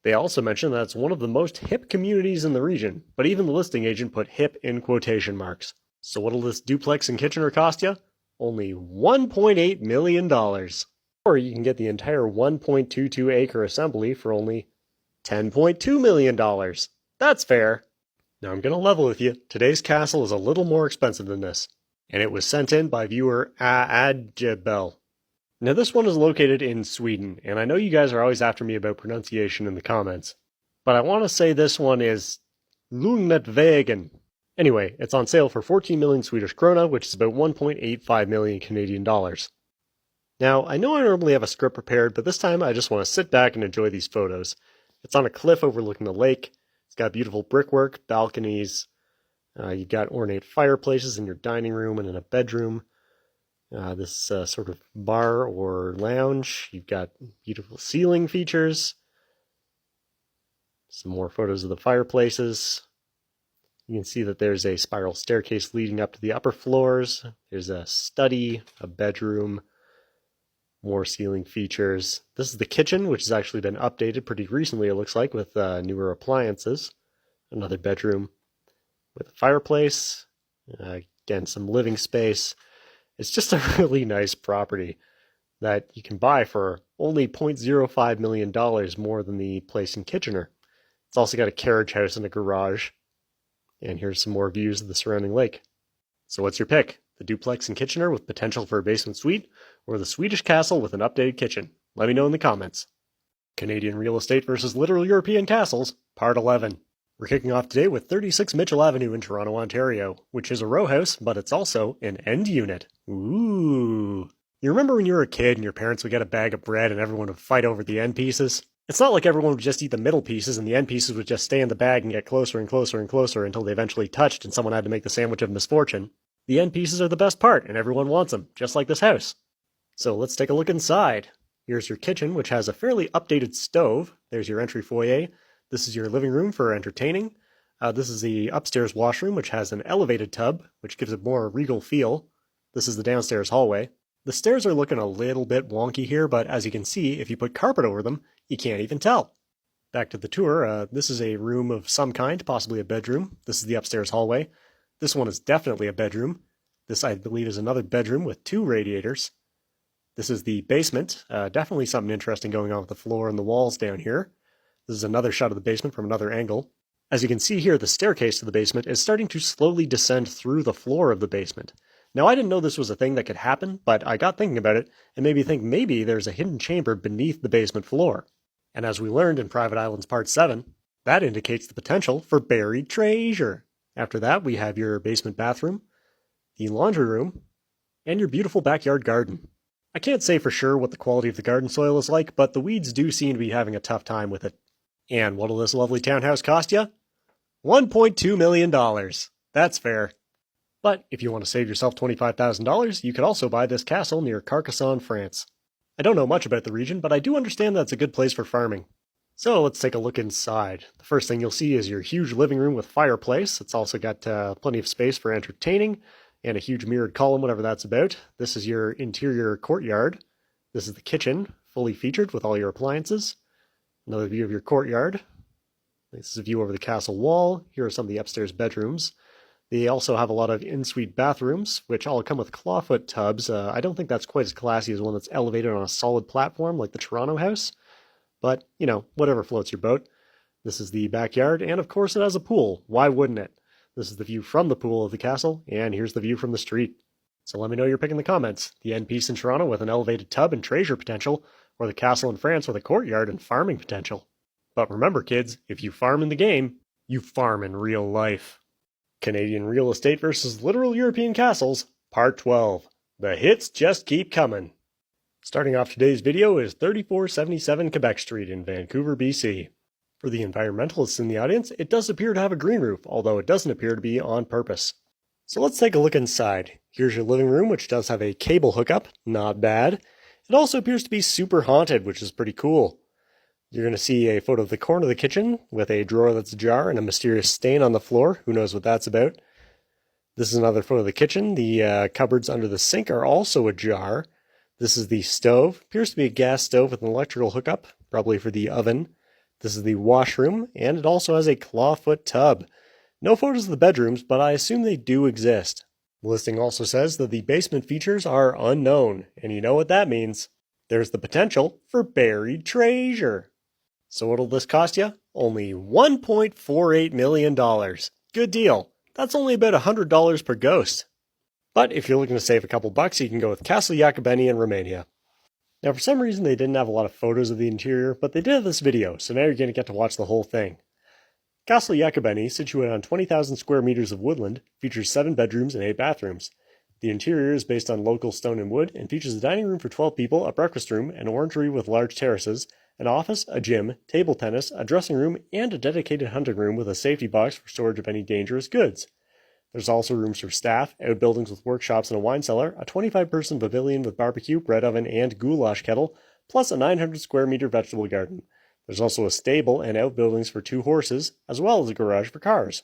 They also mention that it's one of the most hip communities in the region, but even the listing agent put hip in quotation marks. So what'll this duplex in Kitchener cost you? Only $1.8 million. Or you can get the entire 1.22 acre assembly for only $10.2 million. That's fair. Now I'm going to level with you. Today's castle is a little more expensive than this. And it was sent in by viewer Adjebel. Now this one is located in Sweden, and I know you guys are always after me about pronunciation in the comments. But I want to say this one is Lugnetvägen. Anyway, it's on sale for 14 million Swedish krona, which is about 1.85 million Canadian dollars. Now, I know I normally have a script prepared, but this time I just want to sit back and enjoy these photos. It's on a cliff overlooking the lake. It's got beautiful brickwork, balconies. You've got ornate fireplaces in your dining room and in a bedroom. This sort of bar or lounge. You've got beautiful ceiling features. Some more photos of the fireplaces. You can see that there's a spiral staircase leading up to the upper floors. There's a study, a bedroom, more ceiling features. This is the kitchen, which has actually been updated pretty recently, it looks like, with newer appliances. Another bedroom with a fireplace. Again, some living space. It's just a really nice property that you can buy for only $0.05 million more than the place in Kitchener. It's also got a carriage house and a garage. And here's some more views of the surrounding lake. So what's your pick? The duplex in Kitchener with potential for a basement suite, or the Swedish castle with an updated kitchen? Let me know in the comments. Canadian real estate versus literal European castles, Part 11. We're kicking off today with 36 Mitchell Avenue in Toronto, Ontario, which is a row house, but it's also an end unit. Ooh. You remember when you were a kid and your parents would get a bag of bread and everyone would fight over the end pieces? It's not like everyone would just eat the middle pieces and the end pieces would just stay in the bag and get closer and closer and closer until they eventually touched and someone had to make the sandwich of misfortune. The end pieces are the best part and everyone wants them, just like this house. So let's take a look inside. Here's your kitchen, which has a fairly updated stove. There's your entry foyer. This is your living room for entertaining. This is the upstairs washroom, which has an elevated tub, which gives it more regal feel. This is the downstairs hallway. The stairs are looking a little bit wonky here, but as you can see, if you put carpet over them, you can't even tell. Back to the tour, this is a room of some kind, possibly a bedroom. This is the upstairs hallway. This one is definitely a bedroom. This, I believe, is another bedroom with 2 radiators. This is the basement. Definitely something interesting going on with the floor and the walls down here. This is another shot of the basement from another angle. As you can see here, the staircase to the basement is starting to slowly descend through the floor of the basement. Now, I didn't know this was a thing that could happen, but I got thinking about it and made me think maybe there's a hidden chamber beneath the basement floor. And as we learned in Private Islands Part 7, that indicates the potential for buried treasure. After that, we have your basement bathroom, the laundry room, and your beautiful backyard garden. I can't say for sure what the quality of the garden soil is like, but the weeds do seem to be having a tough time with it. And what'll this lovely townhouse cost you? $1.2 million. That's fair. But if you want to save yourself $25,000, you could also buy this castle near Carcassonne, France. I don't know much about the region, but I do understand that it's a good place for farming. So let's take a look inside. The first thing you'll see is your huge living room with fireplace. It's also got plenty of space for entertaining and a huge mirrored column, whatever that's about. This is your interior courtyard. This is the kitchen, fully featured with all your appliances. Another view of your courtyard. This is a view over the castle wall. Here are some of the upstairs bedrooms. They also have a lot of in-suite bathrooms, which all come with clawfoot tubs. I don't think that's quite as classy as one that's elevated on a solid platform like the Toronto house. But, you know, whatever floats your boat. This is the backyard, and of course it has a pool. Why wouldn't it? This is the view from the pool of the castle, and here's the view from the street. So let me know your pick in the comments. The end piece in Toronto with an elevated tub and treasure potential, or the castle in France with a courtyard and farming potential. But remember, kids, if you farm in the game, you farm in real life. Canadian real estate versus literal European castles, Part 12. The hits just keep coming. Starting off today's video is 3477 Quebec Street in Vancouver, BC. For the environmentalists in the audience, it does appear to have a green roof, although it doesn't appear to be on purpose. So let's take a look inside. Here's your living room, which does have a cable hookup, not bad. It also appears to be super haunted, which is pretty cool. You're going to see a photo of the corner of the kitchen with a drawer that's ajar and a mysterious stain on the floor. Who knows what that's about? This is another photo of the kitchen. The cupboards under the sink are also ajar. This is the stove. Appears to be a gas stove with an electrical hookup, probably for the oven. This is the washroom, and it also has a clawfoot tub. No photos of the bedrooms, but I assume they do exist. The listing also says that the basement features are unknown, and you know what that means. There's the potential for buried treasure. So what'll this cost you? Only $1.48 million. Good deal. That's only about $100 per ghost. But if you're looking to save a couple bucks, you can go with Castle Iacobeni in Romania. Now for some reason they didn't have a lot of photos of the interior, but they did have this video, so now you're going to get to watch the whole thing. Castle Iacobeni, situated on 20,000 square meters of woodland, features 7 bedrooms and 8 bathrooms. The interior is based on local stone and wood and features a dining room for 12 people, a breakfast room, an orangery with large terraces, an office, a gym, table tennis, a dressing room, and a dedicated hunting room with a safety box for storage of any dangerous goods. There's also rooms for staff, outbuildings with workshops and a wine cellar, a 25-person pavilion with barbecue, bread oven, and goulash kettle, plus a 900 square meter vegetable garden. There's also a stable and outbuildings for 2 horses, as well as a garage for cars.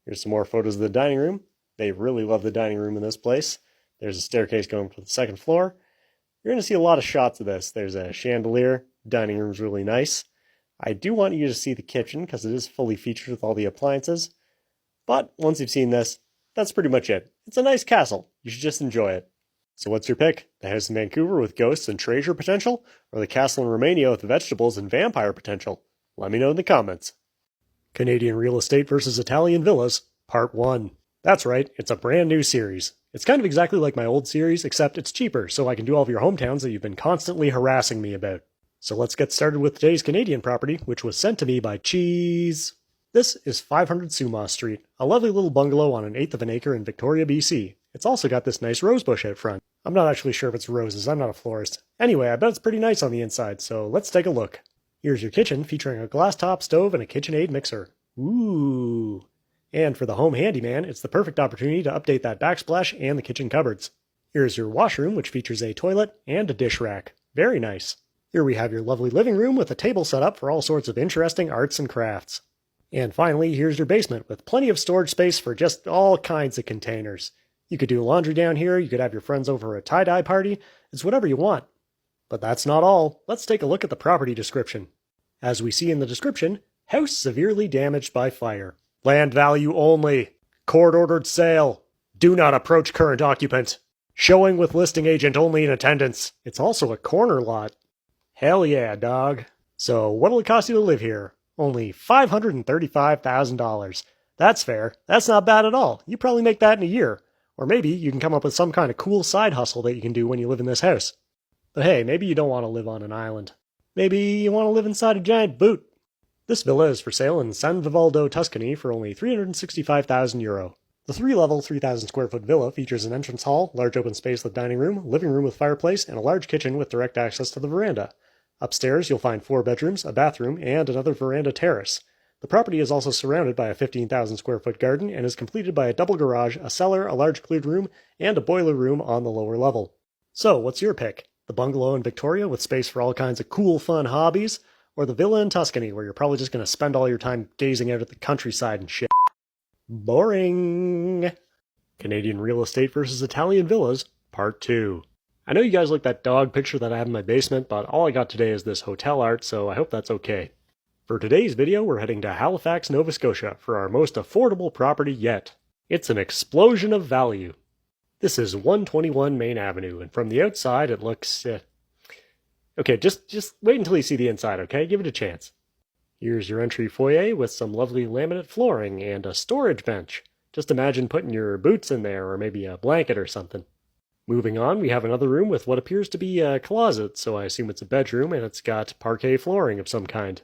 Here's some more photos of the dining room. They really love the dining room in this place. There's a staircase going to the second floor. You're going to see a lot of shots of this. There's a chandelier. Dining room's really nice. I do want you to see the kitchen because it is fully featured with all the appliances. But once you've seen this, that's pretty much it. It's a nice castle. You should just enjoy it. So what's your pick? The house in Vancouver with ghosts and treasure potential? Or the castle in Romania with vegetables and vampire potential? Let me know in the comments. Canadian Real Estate versus Italian Villas, Part 1. That's right, it's a brand new series. It's kind of exactly like my old series, except it's cheaper, so I can do all of your hometowns that you've been constantly harassing me about. So let's get started with today's Canadian property, which was sent to me by Cheese. This is 500 Sumas Street, a lovely little bungalow on 1/8 of an acre in Victoria, BC. It's also got this nice rose bush out front. I'm not actually sure if it's roses, I'm not a florist. Anyway, I bet it's pretty nice on the inside, so let's take a look. Here's your kitchen, featuring a glass top stove and a KitchenAid mixer. Ooh. And for the home handyman, it's the perfect opportunity to update that backsplash and the kitchen cupboards. Here's your washroom, which features a toilet and a dish rack. Very nice. Here we have your lovely living room with a table set up for all sorts of interesting arts and crafts. And finally, here's your basement with plenty of storage space for just all kinds of containers. You could do laundry down here, you could have your friends over a tie-dye party, it's whatever you want. But that's not all. Let's take a look at the property description. As we see in the description, house severely damaged by fire. Land value only. Court-ordered sale. Do not approach current occupant. Showing with listing agent only in attendance. It's also a corner lot. Hell yeah, dog. So what'll it cost you to live here? Only $535,000. That's fair. That's not bad at all. You probably make that in a year. Or maybe you can come up with some kind of cool side hustle that you can do when you live in this house. But hey, maybe you don't want to live on an island. Maybe you want to live inside a giant boot. This villa is for sale in San Vivaldo, Tuscany for only €365,000. The 3-level, 3,000 square foot villa features an entrance hall, large open space with dining room, living room with fireplace, and a large kitchen with direct access to the veranda. Upstairs, you'll find 4 bedrooms, a bathroom, and another veranda terrace. The property is also surrounded by a 15,000 square foot garden and is completed by a double garage, a cellar, a large cleared room, and a boiler room on the lower level. So, what's your pick? The bungalow in Victoria with space for all kinds of cool, fun hobbies? Or the villa in Tuscany where you're probably just going to spend all your time gazing out at the countryside and shit? Boring! Canadian Real Estate versus Italian Villas, Part 2. I know you guys like that dog picture that I have in my basement, but all I got today is this hotel art, so I hope that's okay. For today's video, we're heading to Halifax, Nova Scotia for our most affordable property yet. It's an explosion of value. This is 121 Main Avenue, and from the outside it looks... Okay, just wait until you see the inside, okay? Give it a chance. Here's your entry foyer with some lovely laminate flooring and a storage bench. Just imagine putting your boots in there, or maybe a blanket or something. Moving on, we have another room with what appears to be a closet, so I assume it's a bedroom, and it's got parquet flooring of some kind.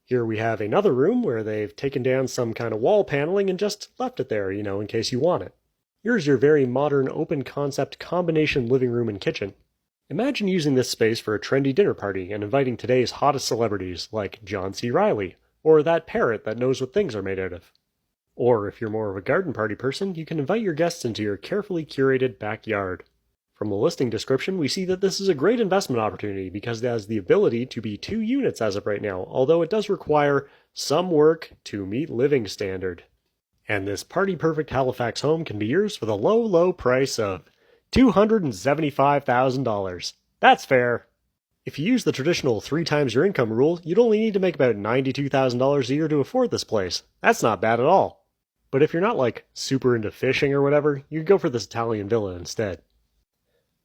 Here we have another room where they've taken down some kind of wall paneling and just left it there, in case you want it. Here's your very modern open concept combination living room and kitchen. Imagine using this space for a trendy dinner party and inviting today's hottest celebrities like John C. Reilly, or that parrot that knows what things are made out of. Or if you're more of a garden party person, you can invite your guests into your carefully curated backyard. From the listing description, we see that this is a great investment opportunity because it has the ability to be 2 units as of right now, although it does require some work to meet living standard. And this party-perfect Halifax home can be yours for the low, low price of $275,000. That's fair. If you use the traditional 3 times your income rule, you'd only need to make about $92,000 a year to afford this place. That's not bad at all. But if you're not like super into fishing or whatever, you could go for this Italian villa instead.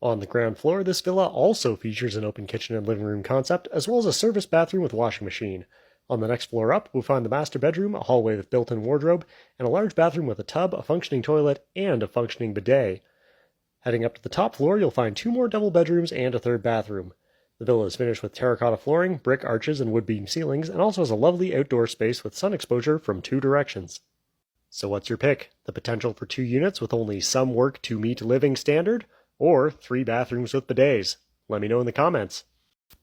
On the ground floor, this villa also features an open kitchen and living room concept, as well as a service bathroom with washing machine. On the next floor up, we'll find the master bedroom, a hallway with built-in wardrobe, and a large bathroom with a tub, a functioning toilet, and a functioning bidet. Heading up to the top floor, you'll find 2 more double bedrooms and a 3rd bathroom. The villa is finished with terracotta flooring, brick arches, and wood beam ceilings, and also has a lovely outdoor space with sun exposure from 2 directions. So what's your pick? The potential for 2 units with only some work to meet living standard? Or 3 bathrooms with bidets? Let me know in the comments.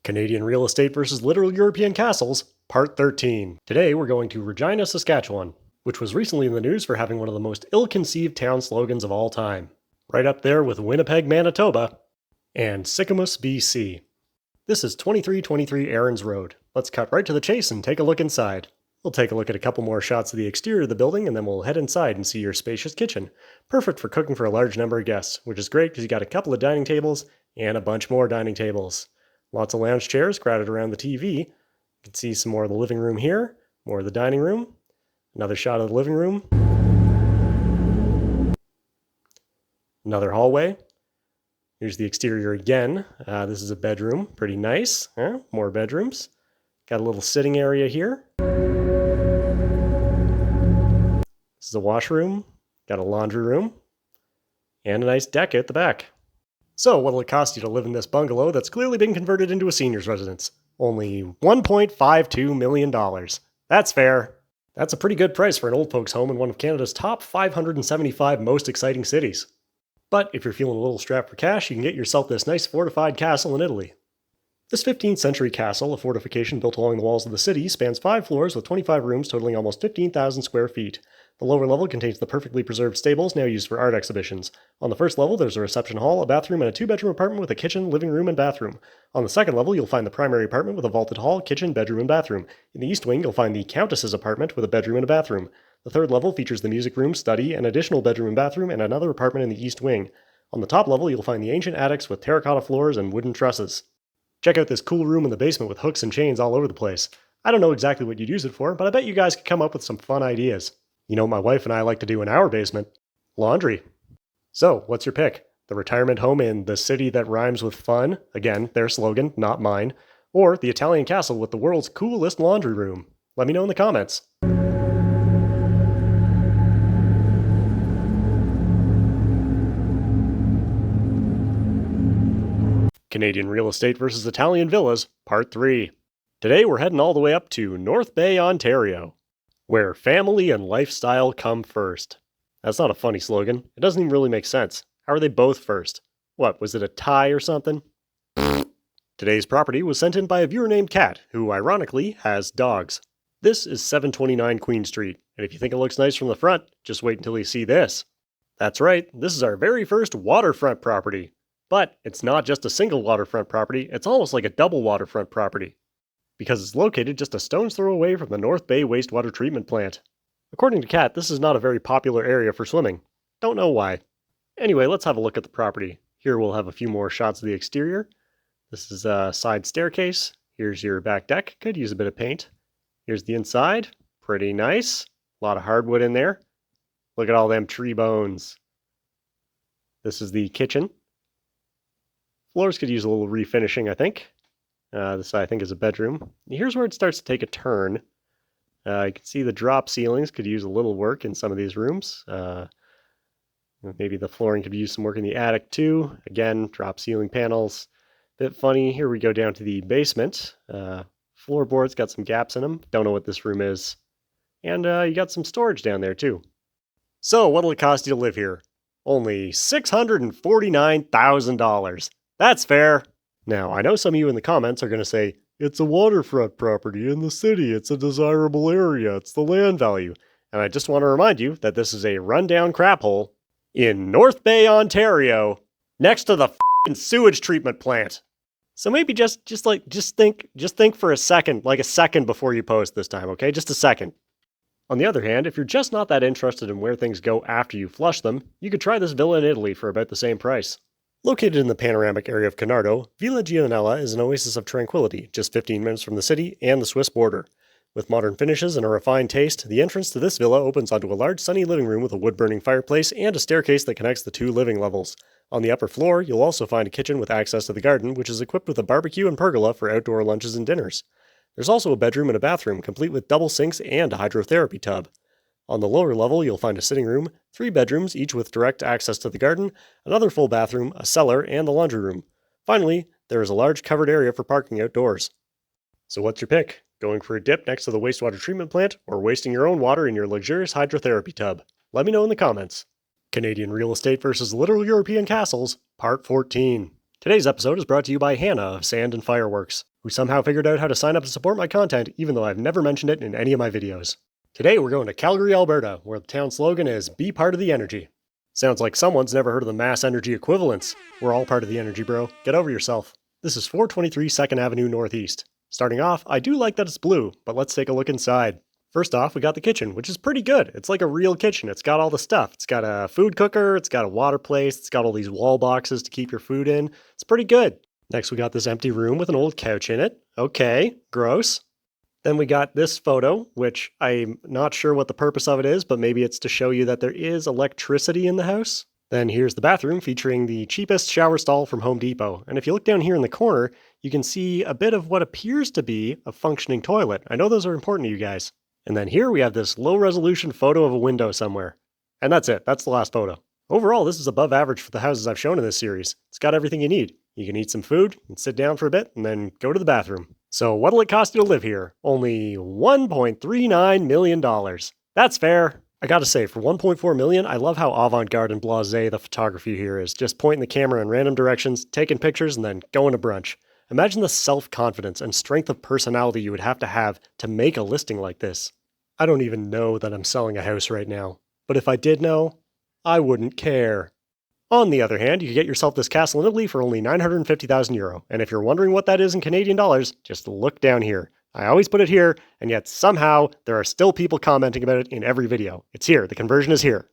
Canadian real estate versus literal European castles, Part 13. Today we're going to Regina, Saskatchewan, which was recently in the news for having one of the most ill-conceived town slogans of all time. Right up there with Winnipeg, Manitoba, and Sycamus, BC. This is 2323 Aaron's Road. Let's cut right to the chase and take a look inside. We'll take a look at a couple more shots of the exterior of the building, and then we'll head inside and see your spacious kitchen. Perfect for cooking for a large number of guests, which is great because you got a couple of dining tables and a bunch more dining tables. Lots of lounge chairs crowded around the TV. You can see some more of the living room here, more of the dining room, another shot of the living room, another hallway. Here's the exterior again. This is a bedroom, pretty nice. More bedrooms. Got a little sitting area here. This is a washroom, got a laundry room, and a nice deck at the back. So what'll it cost you to live in this bungalow that's clearly been converted into a senior's residence? Only $1.52 million. That's fair. That's a pretty good price for an old folks home in one of Canada's top 575 most exciting cities. But if you're feeling a little strapped for cash, you can get yourself this nice fortified castle in Italy. This 15th century castle, a fortification built along the walls of the city, spans 5 floors with 25 rooms totaling almost 15,000 square feet. The lower level contains the perfectly preserved stables now used for art exhibitions. On the first level, there's a reception hall, a bathroom, and a 2-bedroom apartment with a kitchen, living room, and bathroom. On the second level, you'll find the primary apartment with a vaulted hall, kitchen, bedroom, and bathroom. In the east wing, you'll find the Countess's apartment with a bedroom and a bathroom. The third level features the music room, study, an additional bedroom and bathroom, and another apartment in the east wing. On the top level, you'll find the ancient attics with terracotta floors and wooden trusses. Check out this cool room in the basement with hooks and chains all over the place. I don't know exactly what you'd use it for, but I bet you guys could come up with some fun ideas. You know what my wife and I like to do in our basement? Laundry. So, what's your pick? The retirement home in the city that rhymes with fun, again, their slogan, not mine, or the Italian castle with the world's coolest laundry room? Let me know in the comments. Canadian real estate versus Italian villas, Part 3. Today we're heading all the way up to North Bay, Ontario, where family and lifestyle come first. That's not a funny slogan. It doesn't even really make sense. How are they both first? What, was it a tie or something? Today's property was sent in by a viewer named Kat, who ironically has dogs. This is 729 Queen Street, and if you think it looks nice from the front, just wait until you see this. That's right, this is our very first waterfront property. But it's not just a single waterfront property, it's almost like a double waterfront property, because it's located just a stone's throw away from the North Bay wastewater treatment plant. According to Kat, this is not a very popular area for swimming. Don't know why. Anyway, let's have a look at the property. Here we'll have a few more shots of the exterior. This is a side staircase. Here's your back deck. Could use a bit of paint. Here's the inside. Pretty nice. A lot of hardwood in there. Look at all them tree bones. This is the kitchen. Floors could use a little refinishing, I think. This, I think, is a bedroom. Here's where it starts to take a turn. You can see the drop ceilings could use a little work in some of these rooms. Maybe the flooring could use some work in the attic, too. Again, drop ceiling panels. Bit funny. Here we go down to the basement. Floorboards got some gaps in them. Don't know what this room is. And you got some storage down there, too. So, what'll it cost you to live here? Only $649,000. That's fair. Now, I know some of you in the comments are going to say, it's a waterfront property in the city, it's a desirable area, it's the land value. And I just want to remind you that this is a rundown crap hole in North Bay, Ontario, next to the f***ing sewage treatment plant. So maybe just think for a second, like a second before you post this time, okay? Just a second. On the other hand, if you're just not that interested in where things go after you flush them, you could try this villa in Italy for about the same price. Located in the panoramic area of Canardo, Villa Gianella is an oasis of tranquility, just 15 minutes from the city and the Swiss border. With modern finishes and a refined taste, the entrance to this villa opens onto a large sunny living room with a wood-burning fireplace and a staircase that connects the two living levels. On the upper floor, you'll also find a kitchen with access to the garden, which is equipped with a barbecue and pergola for outdoor lunches and dinners. There's also a bedroom and a bathroom, complete with double sinks and a hydrotherapy tub. On the lower level, you'll find a sitting room, 3 bedrooms, each with direct access to the garden, another full bathroom, a cellar, and the laundry room. Finally, there is a large covered area for parking outdoors. So what's your pick? Going for a dip next to the wastewater treatment plant, or wasting your own water in your luxurious hydrotherapy tub? Let me know in the comments. Canadian Real Estate versus Literal European Castles, Part 14. Today's episode is brought to you by Hannah of Sand and Fireworks, who somehow figured out how to sign up to support my content even though I've never mentioned it in any of my videos. Today we're going to Calgary, Alberta, where the town slogan is, "Be part of the energy." Sounds like someone's never heard of the mass energy equivalents. We're all part of the energy, bro. Get over yourself. This is 423 2nd Avenue Northeast. Starting off, I do like that it's blue, but let's take a look inside. First off, we got the kitchen, which is pretty good. It's like a real kitchen. It's got all the stuff. It's got a food cooker, it's got a water place, it's got all these wall boxes to keep your food in. It's pretty good. Next, we got this empty room with an old couch in it. Okay, gross. Then we got this photo, which I'm not sure what the purpose of it is, but maybe it's to show you that there is electricity in the house. Then here's the bathroom featuring the cheapest shower stall from Home Depot. And if you look down here in the corner, you can see a bit of what appears to be a functioning toilet. I know those are important to you guys. And then here we have this low-resolution photo of a window somewhere. And that's it. That's the last photo. Overall, this is above average for the houses I've shown in this series. It's got everything you need. You can eat some food, and sit down for a bit, and then go to the bathroom. So what'll it cost you to live here? Only $1.39 million. That's fair. I gotta say, for $1.4 million, I love how avant-garde and blasé the photography here is. Just pointing the camera in random directions, taking pictures, and then going to brunch. Imagine the self-confidence and strength of personality you would have to make a listing like this. I don't even know that I'm selling a house right now. But if I did know, I wouldn't care. On the other hand, you could get yourself this castle in Italy for only €950,000, and if you're wondering what that is in Canadian dollars, just look down here. I always put it here, and yet somehow there are still people commenting about it in every video. It's here, the conversion is here.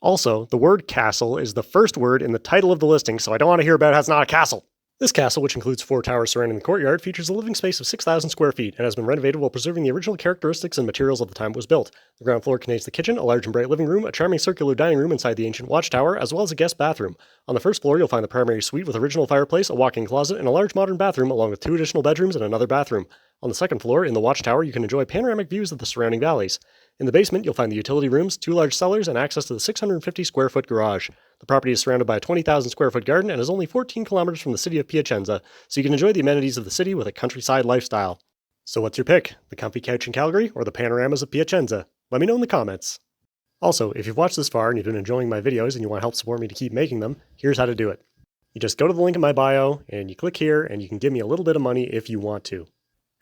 Also, the word castle is the first word in the title of the listing, so I don't want to hear about how it's not a castle. This castle, which includes 4 towers surrounding the courtyard, features a living space of 6,000 square feet and has been renovated while preserving the original characteristics and materials of the time it was built. The ground floor contains the kitchen, a large and bright living room, a charming circular dining room inside the ancient watchtower, as well as a guest bathroom. On the first floor, you'll find the primary suite with original fireplace, a walk-in closet, and a large modern bathroom, along with 2 additional bedrooms and another bathroom. On the second floor, in the watchtower, you can enjoy panoramic views of the surrounding valleys. In the basement, you'll find the utility rooms, 2 large cellars, and access to the 650 square foot garage. The property is surrounded by a 20,000 square foot garden and is only 14 kilometers from the city of Piacenza, so you can enjoy the amenities of the city with a countryside lifestyle. So what's your pick? The comfy couch in Calgary or the panoramas of Piacenza? Let me know in the comments. Also, if you've watched this far and you've been enjoying my videos and you want to help support me to keep making them, here's how to do it. You just go to the link in my bio and you click here and you can give me a little bit of money if you want to.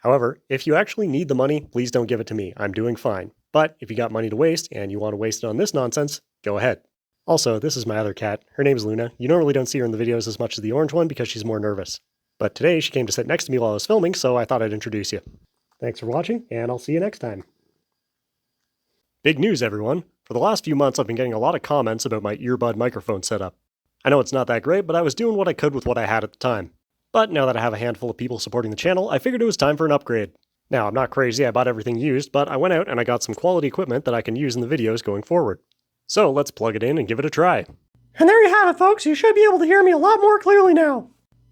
However, if you actually need the money, please don't give it to me. I'm doing fine. But if you got money to waste and you want to waste it on this nonsense, go ahead. Also, this is my other cat. Her name's Luna. You normally don't see her in the videos as much as the orange one because she's more nervous. But today she came to sit next to me while I was filming, so I thought I'd introduce you. Thanks for watching, and I'll see you next time. Big news, everyone. For the last few months, I've been getting a lot of comments about my earbud microphone setup. I know it's not that great, but I was doing what I could with what I had at the time. But now that I have a handful of people supporting the channel, I figured it was time for an upgrade. Now, I'm not crazy, I bought everything used, but I went out and I got some quality equipment that I can use in the videos going forward. So let's plug it in and give it a try. And there you have it, folks. You should be able to hear me a lot more clearly now.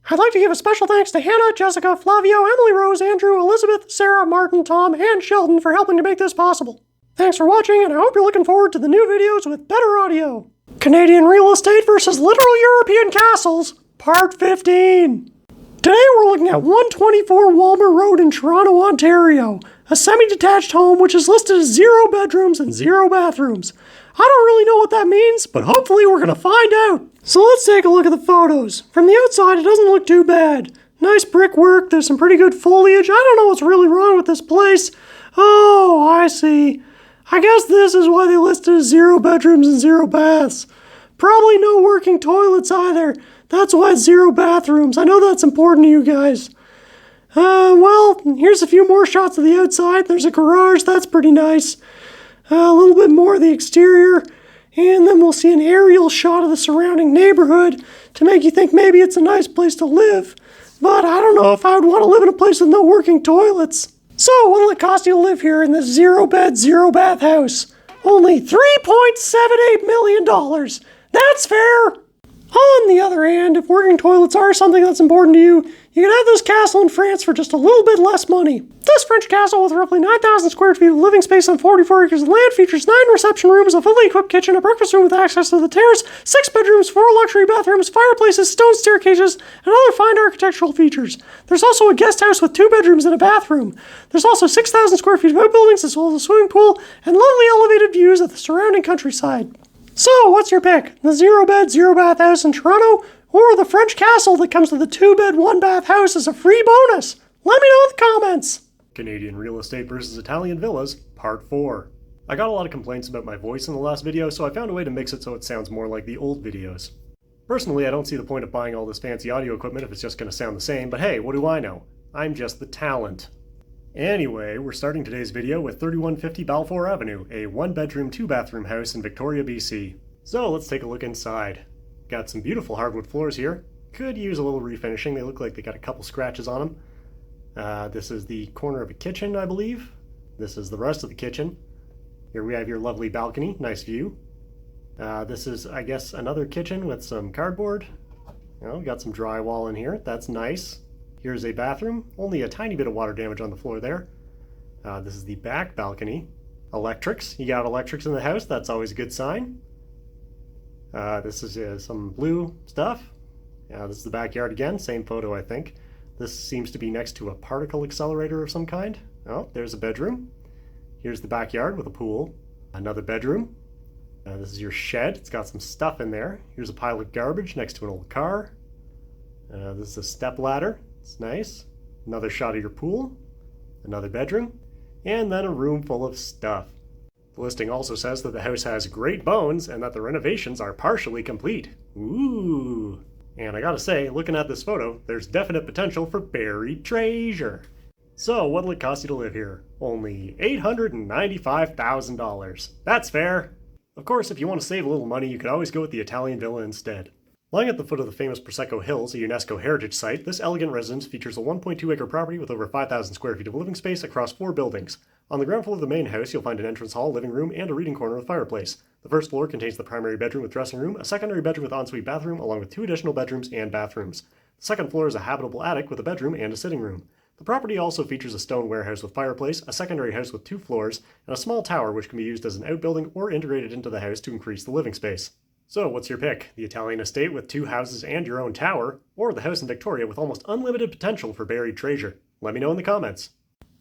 I'd like to give a special thanks to Hannah, Jessica, Flavio, Emily Rose, Andrew, Elizabeth, Sarah, Martin, Tom, and Sheldon for helping to make this possible. Thanks for watching, and I hope you're looking forward to the new videos with better audio. Canadian Real Estate versus Literal European Castles, Part 15. Today we're looking at 124 Walmer Road in Toronto, Ontario, a semi-detached home which is listed as 0 bedrooms and 0 bathrooms. I don't really know what that means, but hopefully we're gonna find out. So let's take a look at the photos. From the outside, it doesn't look too bad. Nice brickwork, there's some pretty good foliage. I don't know what's really wrong with this place. Oh, I see. I guess this is why they listed as 0 bedrooms and 0 baths. Probably no working toilets either. That's why it's 0 bathrooms. I know that's important to you guys. Well, here's a few more shots of the outside. There's a garage, that's pretty nice. A little bit more of the exterior. And then we'll see an aerial shot of the surrounding neighborhood to make you think maybe it's a nice place to live. But I don't know if I would want to live in a place with no working toilets. So, what'll it cost you to live here in this 0 bed, 0 bath house? Only $3.78 million. That's fair. On the other hand, if working toilets are something that's important to you, you can have this castle in France for just a little bit less money. This French castle with roughly 9,000 square feet of living space on 44 acres of land features 9 reception rooms, a fully equipped kitchen, a breakfast room with access to the terrace, 6 bedrooms, 4 luxury bathrooms, fireplaces, stone staircases, and other fine architectural features. There's also a guest house with 2 bedrooms and a bathroom. There's also 6,000 square feet of outbuildings as well as a swimming pool and lovely elevated views of the surrounding countryside. So, what's your pick? The 0 bed, 0 bath house in Toronto, or the French castle that comes with a 2 bed, 1 bath house as a free bonus? Let me know in the comments. Canadian real estate versus Italian villas, part 4. I got a lot of complaints about my voice in the last video, so I found a way to mix it so it sounds more like the old videos. Personally, I don't see the point of buying all this fancy audio equipment if it's just going to sound the same, but hey, what do I know? I'm just the talent. Anyway, we're starting today's video with 3150 Balfour Avenue, a 1-bedroom, 2-bathroom house in Victoria, BC. So let's take a look inside. Got some beautiful hardwood floors here. Could use a little refinishing. They look like they got a couple scratches on them. This is the corner of a kitchen, I believe. This is the rest of the kitchen. Here we have your lovely balcony, nice view. This is, I guess, another kitchen with some cardboard. Got some drywall in here, that's nice. Here's a bathroom, only a tiny bit of water damage on the floor there. This is the back balcony. Electrics, you got electrics in the house, that's always a good sign. This is some blue stuff. This is the backyard again, same photo I think. This seems to be next to a particle accelerator of some kind. Oh, there's a bedroom. Here's the backyard with a pool. Another bedroom. This is your shed, it's got some stuff in there. Here's a pile of garbage next to an old car. This is a step ladder. It's nice. Another shot of your pool, another bedroom, and then a room full of stuff. The listing also says that the house has great bones and that the renovations are partially complete. Ooh. And I gotta say, looking at this photo, there's definite potential for buried treasure. So, what'll it cost you to live here? Only $895,000. That's fair. Of course, if you want to save a little money, you could always go with the Italian villa instead. Lying at the foot of the famous Prosecco Hills, a UNESCO heritage site, this elegant residence features a 1.2-acre property with over 5,000 square feet of living space across 4 buildings. On the ground floor of the main house, you'll find an entrance hall, living room, and a reading corner with fireplace. The first floor contains the primary bedroom with dressing room, a secondary bedroom with ensuite bathroom, along with 2 additional bedrooms and bathrooms. The second floor is a habitable attic with a bedroom and a sitting room. The property also features a stone warehouse with fireplace, a secondary house with 2 floors, and a small tower which can be used as an outbuilding or integrated into the house to increase the living space. So, what's your pick? The Italian estate with 2 houses and your own tower, or the house in Victoria with almost unlimited potential for buried treasure? Let me know in the comments.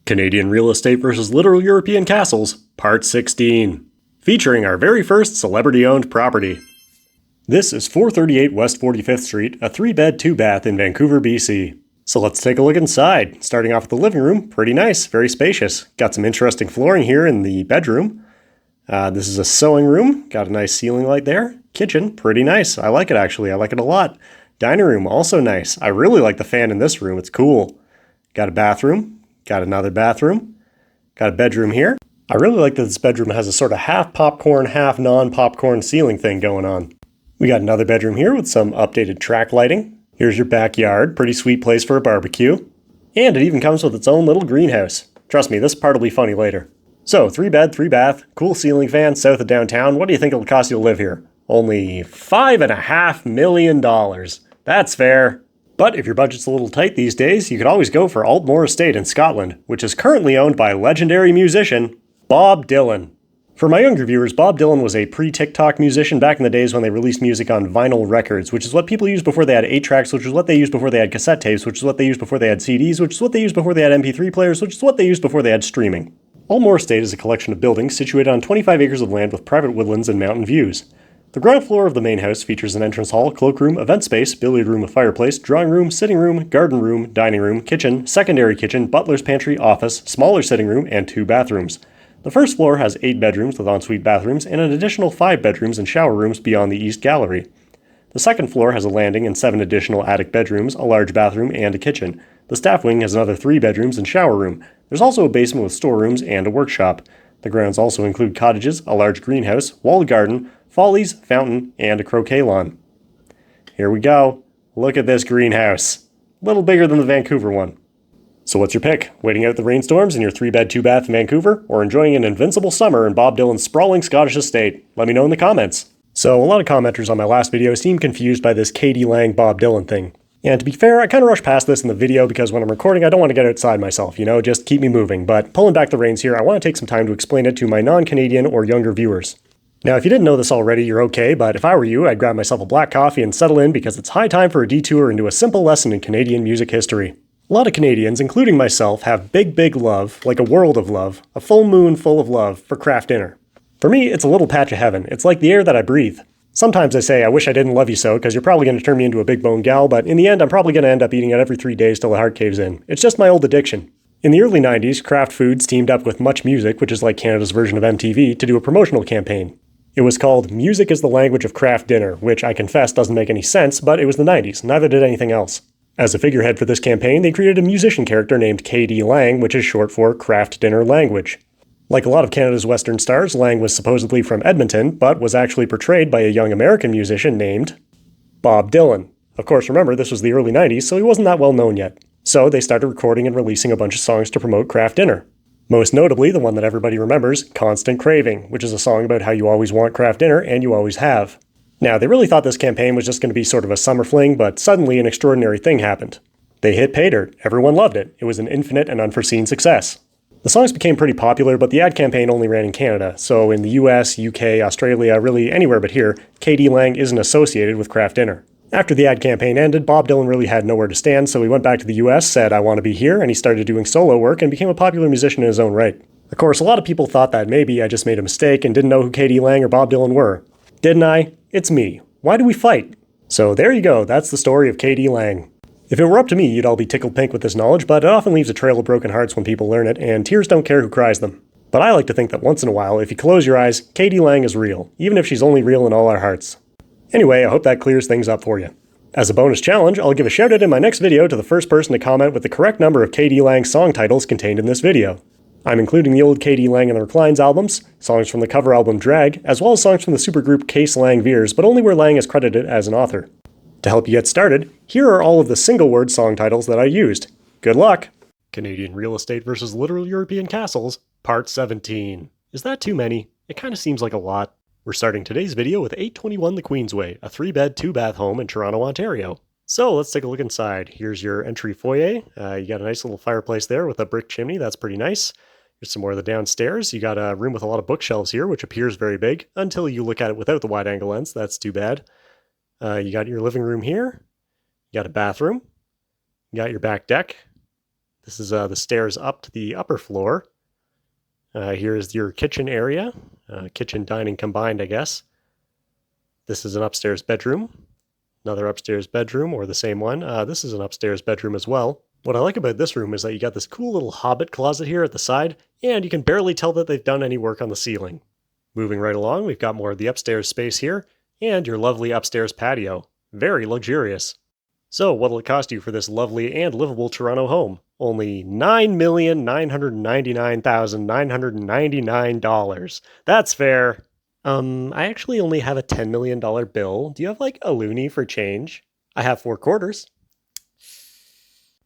Canadian real estate versus literal European castles, part 16. Featuring our very first celebrity-owned property. This is 438 West 45th Street, a 3-bed, 2-bath in Vancouver, BC. So let's take a look inside. Starting off with the living room, pretty nice, very spacious. Got some interesting flooring here in the bedroom. This is a sewing room, got a nice ceiling light there. Kitchen, pretty nice. I like it actually, I like it a lot. Dining room, also nice. I really like the fan in this room, it's cool. Got a bathroom, got another bathroom, got a bedroom here. I really like that this bedroom has a sort of half popcorn, half non-popcorn ceiling thing going on. We got another bedroom here with some updated track lighting. Here's your backyard, pretty sweet place for a barbecue. And it even comes with its own little greenhouse. Trust me, this part will be funny later. So, 3-bed, 3-bath, cool ceiling fan, south of downtown. What do you think it'll cost you to live here? Only $5.5 million. That's fair. But if your budget's a little tight these days, you could always go for Altmore Estate in Scotland, which is currently owned by legendary musician Bob Dylan. For my younger viewers, Bob Dylan was a pre-TikTok musician back in the days when they released music on vinyl records, which is what people used before they had 8-tracks, which is what they used before they had cassette tapes, which is what they used before they had CDs, which is what they used before they had MP3 players, which is what they used before they had streaming. Altmore Estate is a collection of buildings situated on 25 acres of land with private woodlands and mountain views. The ground floor of the main house features an entrance hall, cloakroom, event space, billiard room with fireplace, drawing room, sitting room, garden room, dining room, kitchen, secondary kitchen, butler's pantry, office, smaller sitting room, and 2 bathrooms. The first floor has 8 bedrooms with ensuite bathrooms and an additional 5 bedrooms and shower rooms beyond the east gallery. The second floor has a landing and 7 additional attic bedrooms, a large bathroom, and a kitchen. The staff wing has another 3 bedrooms and shower room. There's also a basement with storerooms and a workshop. The grounds also include cottages, a large greenhouse, walled garden, follies, fountain, and a croquet lawn. Here we go. Look at this greenhouse. A little bigger than the Vancouver one. So what's your pick? Waiting out the rainstorms in your 3-bed, 2-bath in Vancouver, or enjoying an invincible summer in Bob Dylan's sprawling Scottish estate? Let me know in the comments. So a lot of commenters on my last video seemed confused by this K.D. Lang Bob Dylan thing. And to be fair, I kind of rushed past this in the video because when I'm recording I don't want to get outside myself, just keep me moving. But pulling back the reins here, I want to take some time to explain it to my non-Canadian or younger viewers. Now, if you didn't know this already, you're okay, but if I were you, I'd grab myself a black coffee and settle in because it's high time for a detour into a simple lesson in Canadian music history. A lot of Canadians, including myself, have big, big love, like a world of love, a full moon full of love, for craft dinner. For me, it's a little patch of heaven. It's like the air that I breathe. Sometimes I say, I wish I didn't love you so, because you're probably going to turn me into a big bone gal, but in the end, I'm probably going to end up eating it every 3 days till the heart caves in. It's just my old addiction. In the early 90s, Kraft Foods teamed up with Much Music, which is like Canada's version of MTV, to do a promotional campaign. It was called Music is the Language of Kraft Dinner, which I confess doesn't make any sense, but it was the 90s, neither did anything else. As a figurehead for this campaign, they created a musician character named K.D. Lang, which is short for Kraft Dinner Language. Like a lot of Canada's Western stars, Lang was supposedly from Edmonton, but was actually portrayed by a young American musician named Bob Dylan. Of course, remember, this was the early 90s, so he wasn't that well known yet. So they started recording and releasing a bunch of songs to promote Kraft Dinner. Most notably, the one that everybody remembers, Constant Craving, which is a song about how you always want Kraft Dinner, and you always have. Now, they really thought this campaign was just going to be sort of a summer fling, but suddenly an extraordinary thing happened. They hit pay dirt. Everyone loved it. It was an infinite and unforeseen success. The songs became pretty popular, but the ad campaign only ran in Canada, so in the US, UK, Australia, really anywhere but here, K.D. Lang isn't associated with Kraft Dinner. After the ad campaign ended, Bob Dylan really had nowhere to stand, so he went back to the US, said, I want to be here, and he started doing solo work and became a popular musician in his own right. Of course, a lot of people thought that maybe I just made a mistake and didn't know who K.D. Lang or Bob Dylan were. Didn't I? It's me. Why do we fight? So there you go, that's the story of K.D. Lang. If it were up to me, you'd all be tickled pink with this knowledge, but it often leaves a trail of broken hearts when people learn it, and tears don't care who cries them. But I like to think that once in a while, if you close your eyes, K.D. Lang is real, even if she's only real in all our hearts. Anyway, I hope that clears things up for you. As a bonus challenge, I'll give a shout out in my next video to the first person to comment with the correct number of K.D. Lang song titles contained in this video. I'm including the old K.D. Lang and the Reclines albums, songs from the cover album Drag, as well as songs from the supergroup Case Lang Veers, but only where Lang is credited as an author. To help you get started, here are all of the single-word song titles that I used. Good luck! Canadian Real Estate versus Literal European Castles, Part 17. Is that too many? It kind of seems like a lot. We're starting today's video with 821 The Queensway, a 3-bed, 2-bath home in Toronto, Ontario. So let's take a look inside. Here's your entry foyer. You got a nice little fireplace there with a brick chimney. That's pretty nice. Here's some more of the downstairs. You got a room with a lot of bookshelves here, which appears very big, until you look at it without the wide-angle lens. That's too bad. You got your living room here. You got a bathroom. You got your back deck. This is the stairs up to the upper floor. Here's your kitchen area. Kitchen, dining combined, I guess. This is an upstairs bedroom. Another upstairs bedroom, or the same one. This is an upstairs bedroom as well. What I like about this room is that you got this cool little hobbit closet here at the side, and you can barely tell that they've done any work on the ceiling. Moving right along, we've got more of the upstairs space here, and your lovely upstairs patio. Very luxurious. So what'll it cost you for this lovely and livable Toronto home? Only $9,999,999. That's fair. I actually only have a $10 million bill. Do you have like a loonie for change? I have 4 quarters.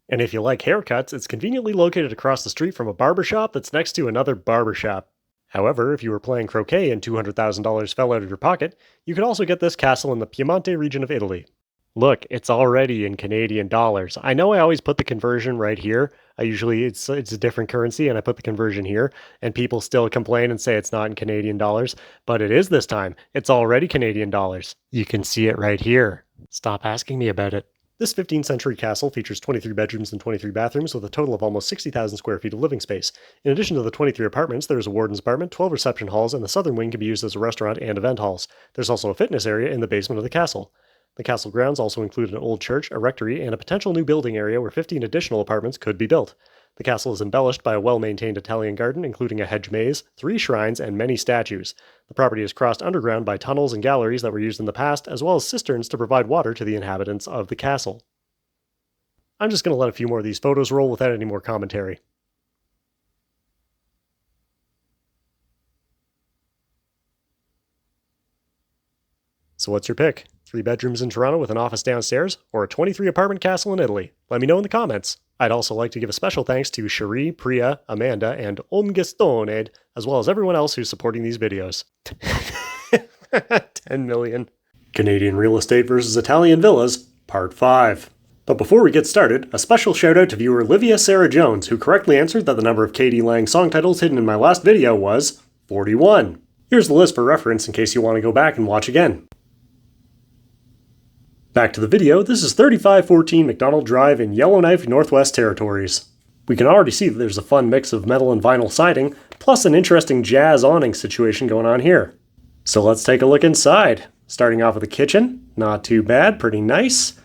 And if you like haircuts, it's conveniently located across the street from a barbershop that's next to another barbershop. However, if you were playing croquet and $200,000 fell out of your pocket, you could also get this castle in the Piemonte region of Italy. Look, it's already in Canadian dollars. I know I always put the conversion right here. It's a different currency and I put the conversion here, and people still complain and say it's not in Canadian dollars, but it is this time. It's already Canadian dollars. You can see it right here. Stop asking me about it. This 15th century castle features 23 bedrooms and 23 bathrooms with a total of almost 60,000 square feet of living space. In addition to the 23 apartments, there is a warden's apartment, 12 reception halls, and the southern wing can be used as a restaurant and event halls. There's also a fitness area in the basement of the castle. The castle grounds also include an old church, a rectory, and a potential new building area where 15 additional apartments could be built. The castle is embellished by a well-maintained Italian garden, including a hedge maze, 3 shrines, and many statues. The property is crossed underground by tunnels and galleries that were used in the past, as well as cisterns to provide water to the inhabitants of the castle. I'm just going to let a few more of these photos roll without any more commentary. So what's your pick? 3 bedrooms in Toronto with an office downstairs, or a 23-apartment castle in Italy? Let me know in the comments. I'd also like to give a special thanks to Cherie, Priya, Amanda, and Ongestone, as well as everyone else who's supporting these videos. 10 million. Canadian real estate versus Italian villas, Part 5. But before we get started, a special shout out to viewer Livia Sarah Jones, who correctly answered that the number of Katie Lang song titles hidden in my last video was 41. Here's the list for reference in case you want to go back and watch again. Back to the video, this is 3514 McDonald Drive in Yellowknife, Northwest Territories. We can already see that there's a fun mix of metal and vinyl siding, plus an interesting jazz awning situation going on here. So let's take a look inside. Starting off with the kitchen, not too bad, pretty nice.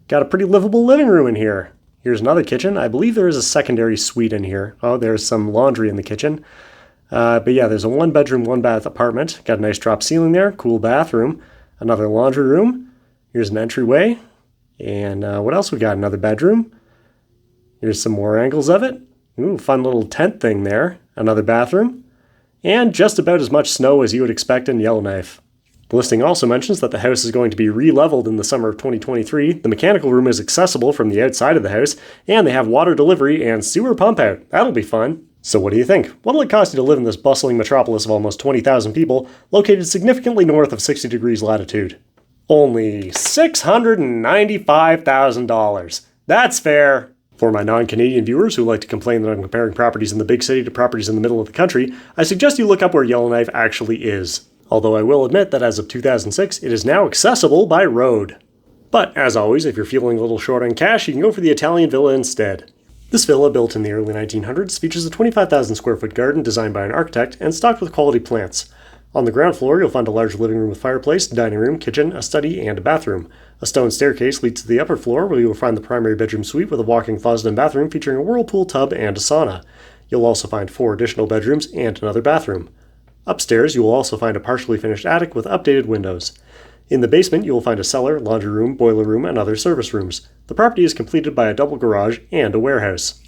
Got a pretty livable living room in here. Here's another kitchen. I believe there is a secondary suite in here. Oh, there's some laundry in the kitchen. But yeah, there's a 1-bedroom, 1-bath apartment. Got a nice drop ceiling there, cool bathroom. Another laundry room. Here's an entryway. And what else we got? Another bedroom. Here's some more angles of it. Ooh, fun little tent thing there. Another bathroom. And just about as much snow as you would expect in Yellowknife. The listing also mentions that the house is going to be re-leveled in the summer of 2023, the mechanical room is accessible from the outside of the house, and they have water delivery and sewer pump out. That'll be fun. So what do you think? What'll it cost you to live in this bustling metropolis of almost 20,000 people, located significantly north of 60 degrees latitude? Only $695,000. That's fair. For my non-Canadian viewers who like to complain that I'm comparing properties in the big city to properties in the middle of the country, I suggest you look up where Yellowknife actually is. Although I will admit that as of 2006, it is now accessible by road. But as always, if you're feeling a little short on cash, you can go for the Italian villa instead. This villa, built in the early 1900s, features a 25,000 square foot garden designed by an architect and stocked with quality plants. On the ground floor, you'll find a large living room with fireplace, dining room, kitchen, a study, and a bathroom. A stone staircase leads to the upper floor, where you will find the primary bedroom suite with a walk-in closet and bathroom featuring a whirlpool tub and a sauna. You'll also find 4 additional bedrooms and another bathroom. Upstairs, you will also find a partially finished attic with updated windows. In the basement, you will find a cellar, laundry room, boiler room, and other service rooms. The property is completed by a double garage and a warehouse.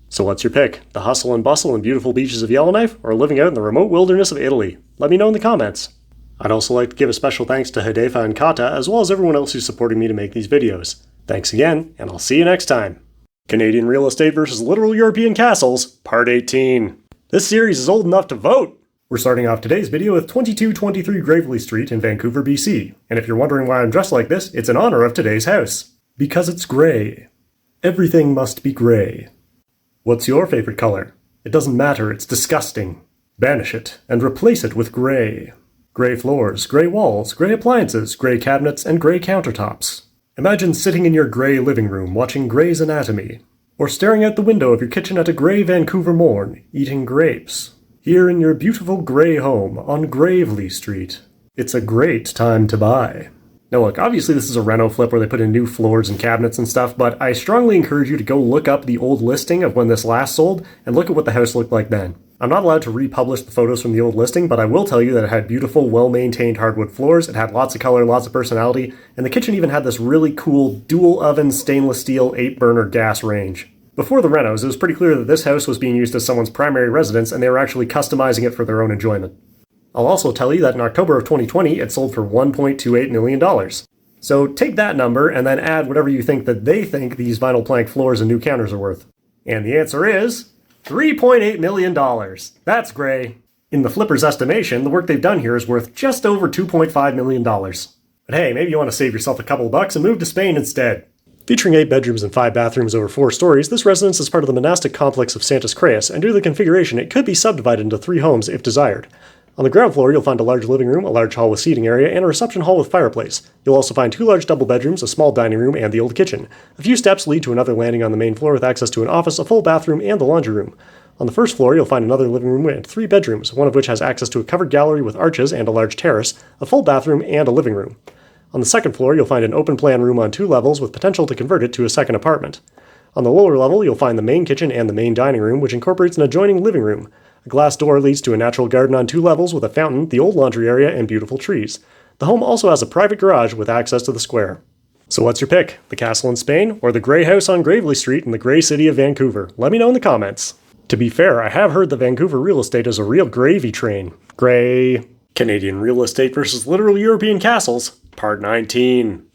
So what's your pick? The hustle and bustle and beautiful beaches of Yellowknife, or living out in the remote wilderness of Italy? Let me know in the comments. I'd also like to give a special thanks to Hidefa and Kata, as well as everyone else who's supporting me to make these videos. Thanks again, and I'll see you next time. Canadian real estate versus literal European castles, Part 18. This series is old enough to vote! We're starting off today's video with 2223 Gravely Street in Vancouver, BC. And if you're wondering why I'm dressed like this, it's in honor of today's house. Because it's gray. Everything must be gray. What's your favorite color? It doesn't matter, it's disgusting. Banish it, and replace it with gray. Gray floors, gray walls, gray appliances, gray cabinets, and gray countertops. Imagine sitting in your gray living room watching Grey's Anatomy. Or staring out the window of your kitchen at a gray Vancouver morn, eating grapes. Here in your beautiful gray home on Gravely Street. It's a great time to buy. Now look, obviously this is a reno flip where they put in new floors and cabinets and stuff, but I strongly encourage you to go look up the old listing of when this last sold and look at what the house looked like then. I'm not allowed to republish the photos from the old listing, but I will tell you that it had beautiful, well-maintained hardwood floors, it had lots of color, lots of personality, and the kitchen even had this really cool dual oven stainless steel 8-burner gas range. Before the renos, it was pretty clear that this house was being used as someone's primary residence and they were actually customizing it for their own enjoyment. I'll also tell you that in October of 2020, it sold for $1.28 million. So take that number and then add whatever you think that they think these vinyl plank floors and new counters are worth. And the answer is $3.8 million. That's gray. In the flipper's estimation, the work they've done here is worth just over $2.5 million. But hey, maybe you want to save yourself a couple bucks and move to Spain instead. Featuring 8 bedrooms and 5 bathrooms over 4 stories, this residence is part of the monastic complex of Santas Creus, and due to the configuration, it could be subdivided into 3 homes if desired. On the ground floor, you'll find a large living room, a large hall with seating area, and a reception hall with fireplace. You'll also find 2 large double bedrooms, a small dining room, and the old kitchen. A few steps lead to another landing on the main floor with access to an office, a full bathroom, and the laundry room. On the first floor, you'll find another living room and 3 bedrooms, one of which has access to a covered gallery with arches and a large terrace, a full bathroom, and a living room. On the second floor, you'll find an open-plan room on 2 levels with potential to convert it to a second apartment. On the lower level, you'll find the main kitchen and the main dining room, which incorporates an adjoining living room. A glass door leads to a natural garden on 2 levels with a fountain, the old laundry area, and beautiful trees. The home also has a private garage with access to the square. So what's your pick? The castle in Spain, or the grey house on Gravely Street in the grey city of Vancouver? Let me know in the comments. To be fair, I have heard that Vancouver real estate is a real gravy train. Gray. Canadian real estate versus literal European castles, Part 19.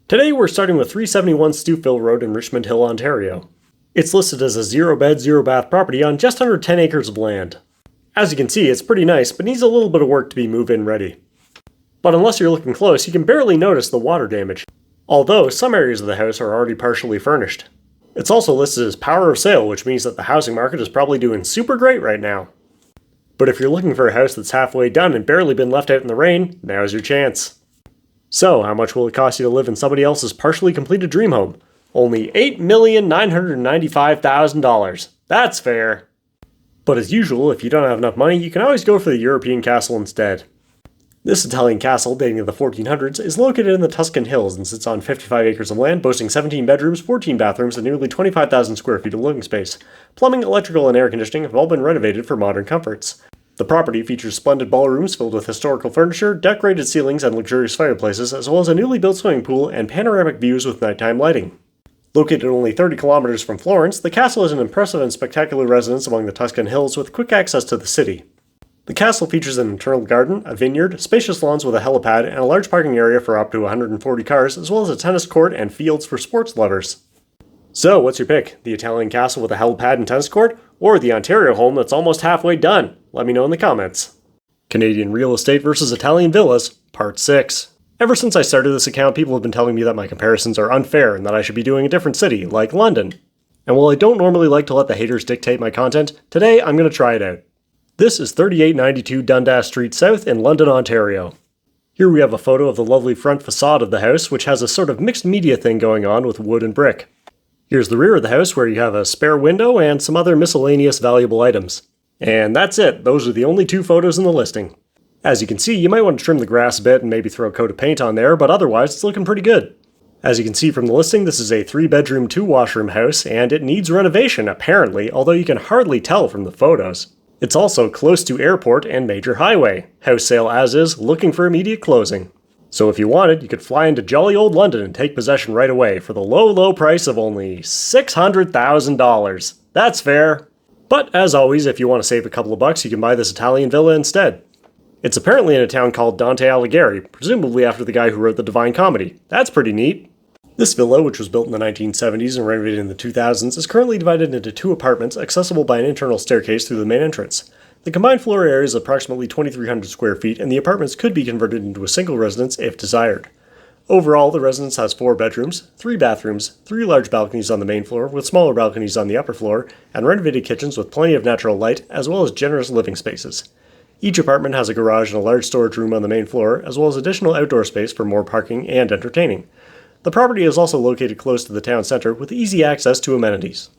Today we're starting with 371 Stupeville Road in Richmond Hill, Ontario. It's listed as a 0-bed, 0-bath property on just under 10 acres of land. As you can see, it's pretty nice, but needs a little bit of work to be move-in ready. But unless you're looking close, you can barely notice the water damage, although some areas of the house are already partially furnished. It's also listed as power of sale, which means that the housing market is probably doing super great right now. But if you're looking for a house that's halfway done and barely been left out in the rain, now's your chance. So, how much will it cost you to live in somebody else's partially completed dream home? Only $8,995,000. That's fair. But as usual, if you don't have enough money, you can always go for the European castle instead. This Italian castle, dating to the 1400s, is located in the Tuscan Hills and sits on 55 acres of land, boasting 17 bedrooms, 14 bathrooms, and nearly 25,000 square feet of living space. Plumbing, electrical, and air conditioning have all been renovated for modern comforts. The property features splendid ballrooms filled with historical furniture, decorated ceilings, and luxurious fireplaces, as well as a newly built swimming pool and panoramic views with nighttime lighting. Located only 30 kilometers from Florence, the castle is an impressive and spectacular residence among the Tuscan Hills with quick access to the city. The castle features an internal garden, a vineyard, spacious lawns with a helipad, and a large parking area for up to 140 cars, as well as a tennis court and fields for sports lovers. So, what's your pick? The Italian castle with a helipad and tennis court? Or the Ontario home that's almost halfway done? Let me know in the comments. Canadian real estate versus Italian villas, Part 6. Ever since I started this account, people have been telling me that my comparisons are unfair and that I should be doing a different city, like London. And while I don't normally like to let the haters dictate my content, today I'm going to try it out. This is 3892 Dundas Street South in London, Ontario. Here we have a photo of the lovely front facade of the house, which has a sort of mixed media thing going on with wood and brick. Here's the rear of the house, where you have a spare window and some other miscellaneous valuable items. And that's it, those are the only 2 photos in the listing. As you can see, you might want to trim the grass a bit and maybe throw a coat of paint on there, but otherwise it's looking pretty good. As you can see from the listing, this is a 3-bedroom, 2-washroom house, and it needs renovation apparently, although you can hardly tell from the photos. It's also close to airport and major highway. House sale as is, looking for immediate closing. So if you wanted, you could fly into jolly old London and take possession right away for the low, low price of only $600,000. That's fair. But as always, if you want to save a couple of bucks, you can buy this Italian villa instead. It's apparently in a town called Dante Alighieri, presumably after the guy who wrote the Divine Comedy. That's pretty neat. This villa, which was built in the 1970s and renovated in the 2000s, is currently divided into 2 apartments accessible by an internal staircase through the main entrance. The combined floor area is approximately 2,300 square feet, and the apartments could be converted into a single residence if desired. Overall, the residence has 4 bedrooms, 3 bathrooms, 3 large balconies on the main floor with smaller balconies on the upper floor, and renovated kitchens with plenty of natural light, as well as generous living spaces. Each apartment has a garage and a large storage room on the main floor, as well as additional outdoor space for more parking and entertaining. The property is also located close to the town centre with easy access to amenities.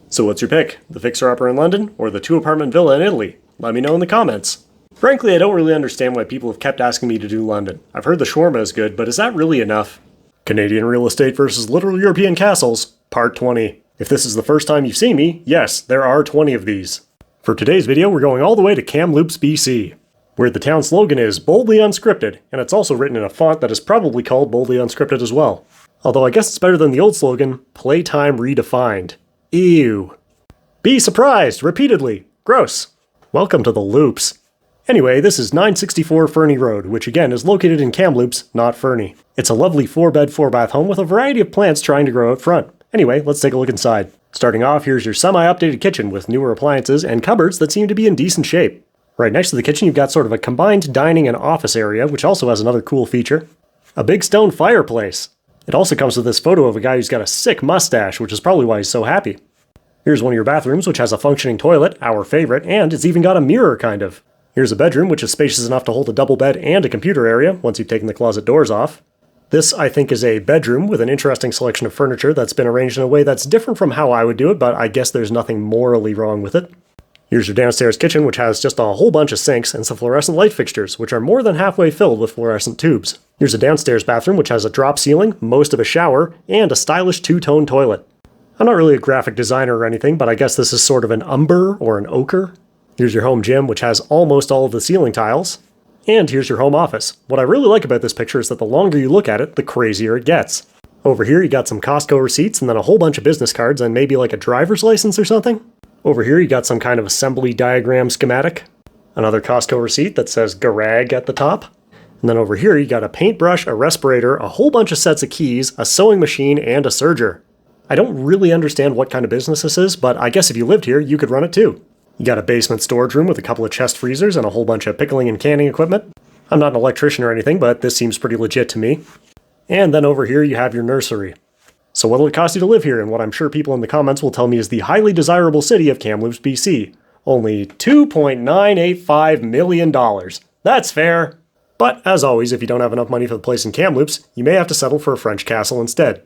So what's your pick? The fixer-upper in London, or the 2-apartment villa in Italy? Let me know in the comments. Frankly, I don't really understand why people have kept asking me to do London. I've heard the shawarma is good, but is that really enough? Canadian real estate versus literal European castles, Part 20. If this is the first time you've seen me, yes, there are 20 of these. For today's video, we're going all the way to Kamloops, BC, where the town slogan is boldly unscripted, and it's also written in a font that is probably called boldly unscripted as well. Although I guess it's better than the old slogan, playtime redefined. Ew. Be surprised, repeatedly. Gross. Welcome to the loops. Anyway, this is 964 Fernie Road, which again is located in Kamloops, not Fernie. It's a lovely 4-bed, 4-bath home with a variety of plants trying to grow out front. Anyway, let's take a look inside. Starting off, here's your semi-updated kitchen with newer appliances and cupboards that seem to be in decent shape. Right next to the kitchen, you've got sort of a combined dining and office area, which also has another cool feature. A big stone fireplace. It also comes with this photo of a guy who's got a sick mustache, which is probably why he's so happy. Here's one of your bathrooms, which has a functioning toilet, our favorite, and it's even got a mirror, kind of. Here's a bedroom, which is spacious enough to hold a double bed and a computer area, once you've taken the closet doors off. This, I think, is a bedroom with an interesting selection of furniture that's been arranged in a way that's different from how I would do it, but I guess there's nothing morally wrong with it. Here's your downstairs kitchen, which has just a whole bunch of sinks and some fluorescent light fixtures, which are more than halfway filled with fluorescent tubes. Here's a downstairs bathroom, which has a drop ceiling, most of a shower, and a stylish 2-tone toilet. I'm not really a graphic designer or anything, but I guess this is sort of an umber or an ochre. Here's your home gym, which has almost all of the ceiling tiles. And here's your home office. What I really like about this picture is that the longer you look at it, the crazier it gets. Over here you got some Costco receipts and then a whole bunch of business cards and maybe like a driver's license or something. Over here you got some kind of assembly diagram schematic. Another Costco receipt that says Garag at the top. And then over here you got a paintbrush, a respirator, a whole bunch of sets of keys, a sewing machine, and a serger. I don't really understand what kind of business this is, but I guess if you lived here, you could run it too. You got a basement storage room with a couple of chest freezers and a whole bunch of pickling and canning equipment. I'm not an electrician or anything, but this seems pretty legit to me. And then over here you have your nursery. So what'll it cost you to live here in what I'm sure people in the comments will tell me is the highly desirable city of Kamloops, BC? Only $2.985 million. That's fair. But as always, if you don't have enough money for the place in Kamloops, you may have to settle for a French castle instead.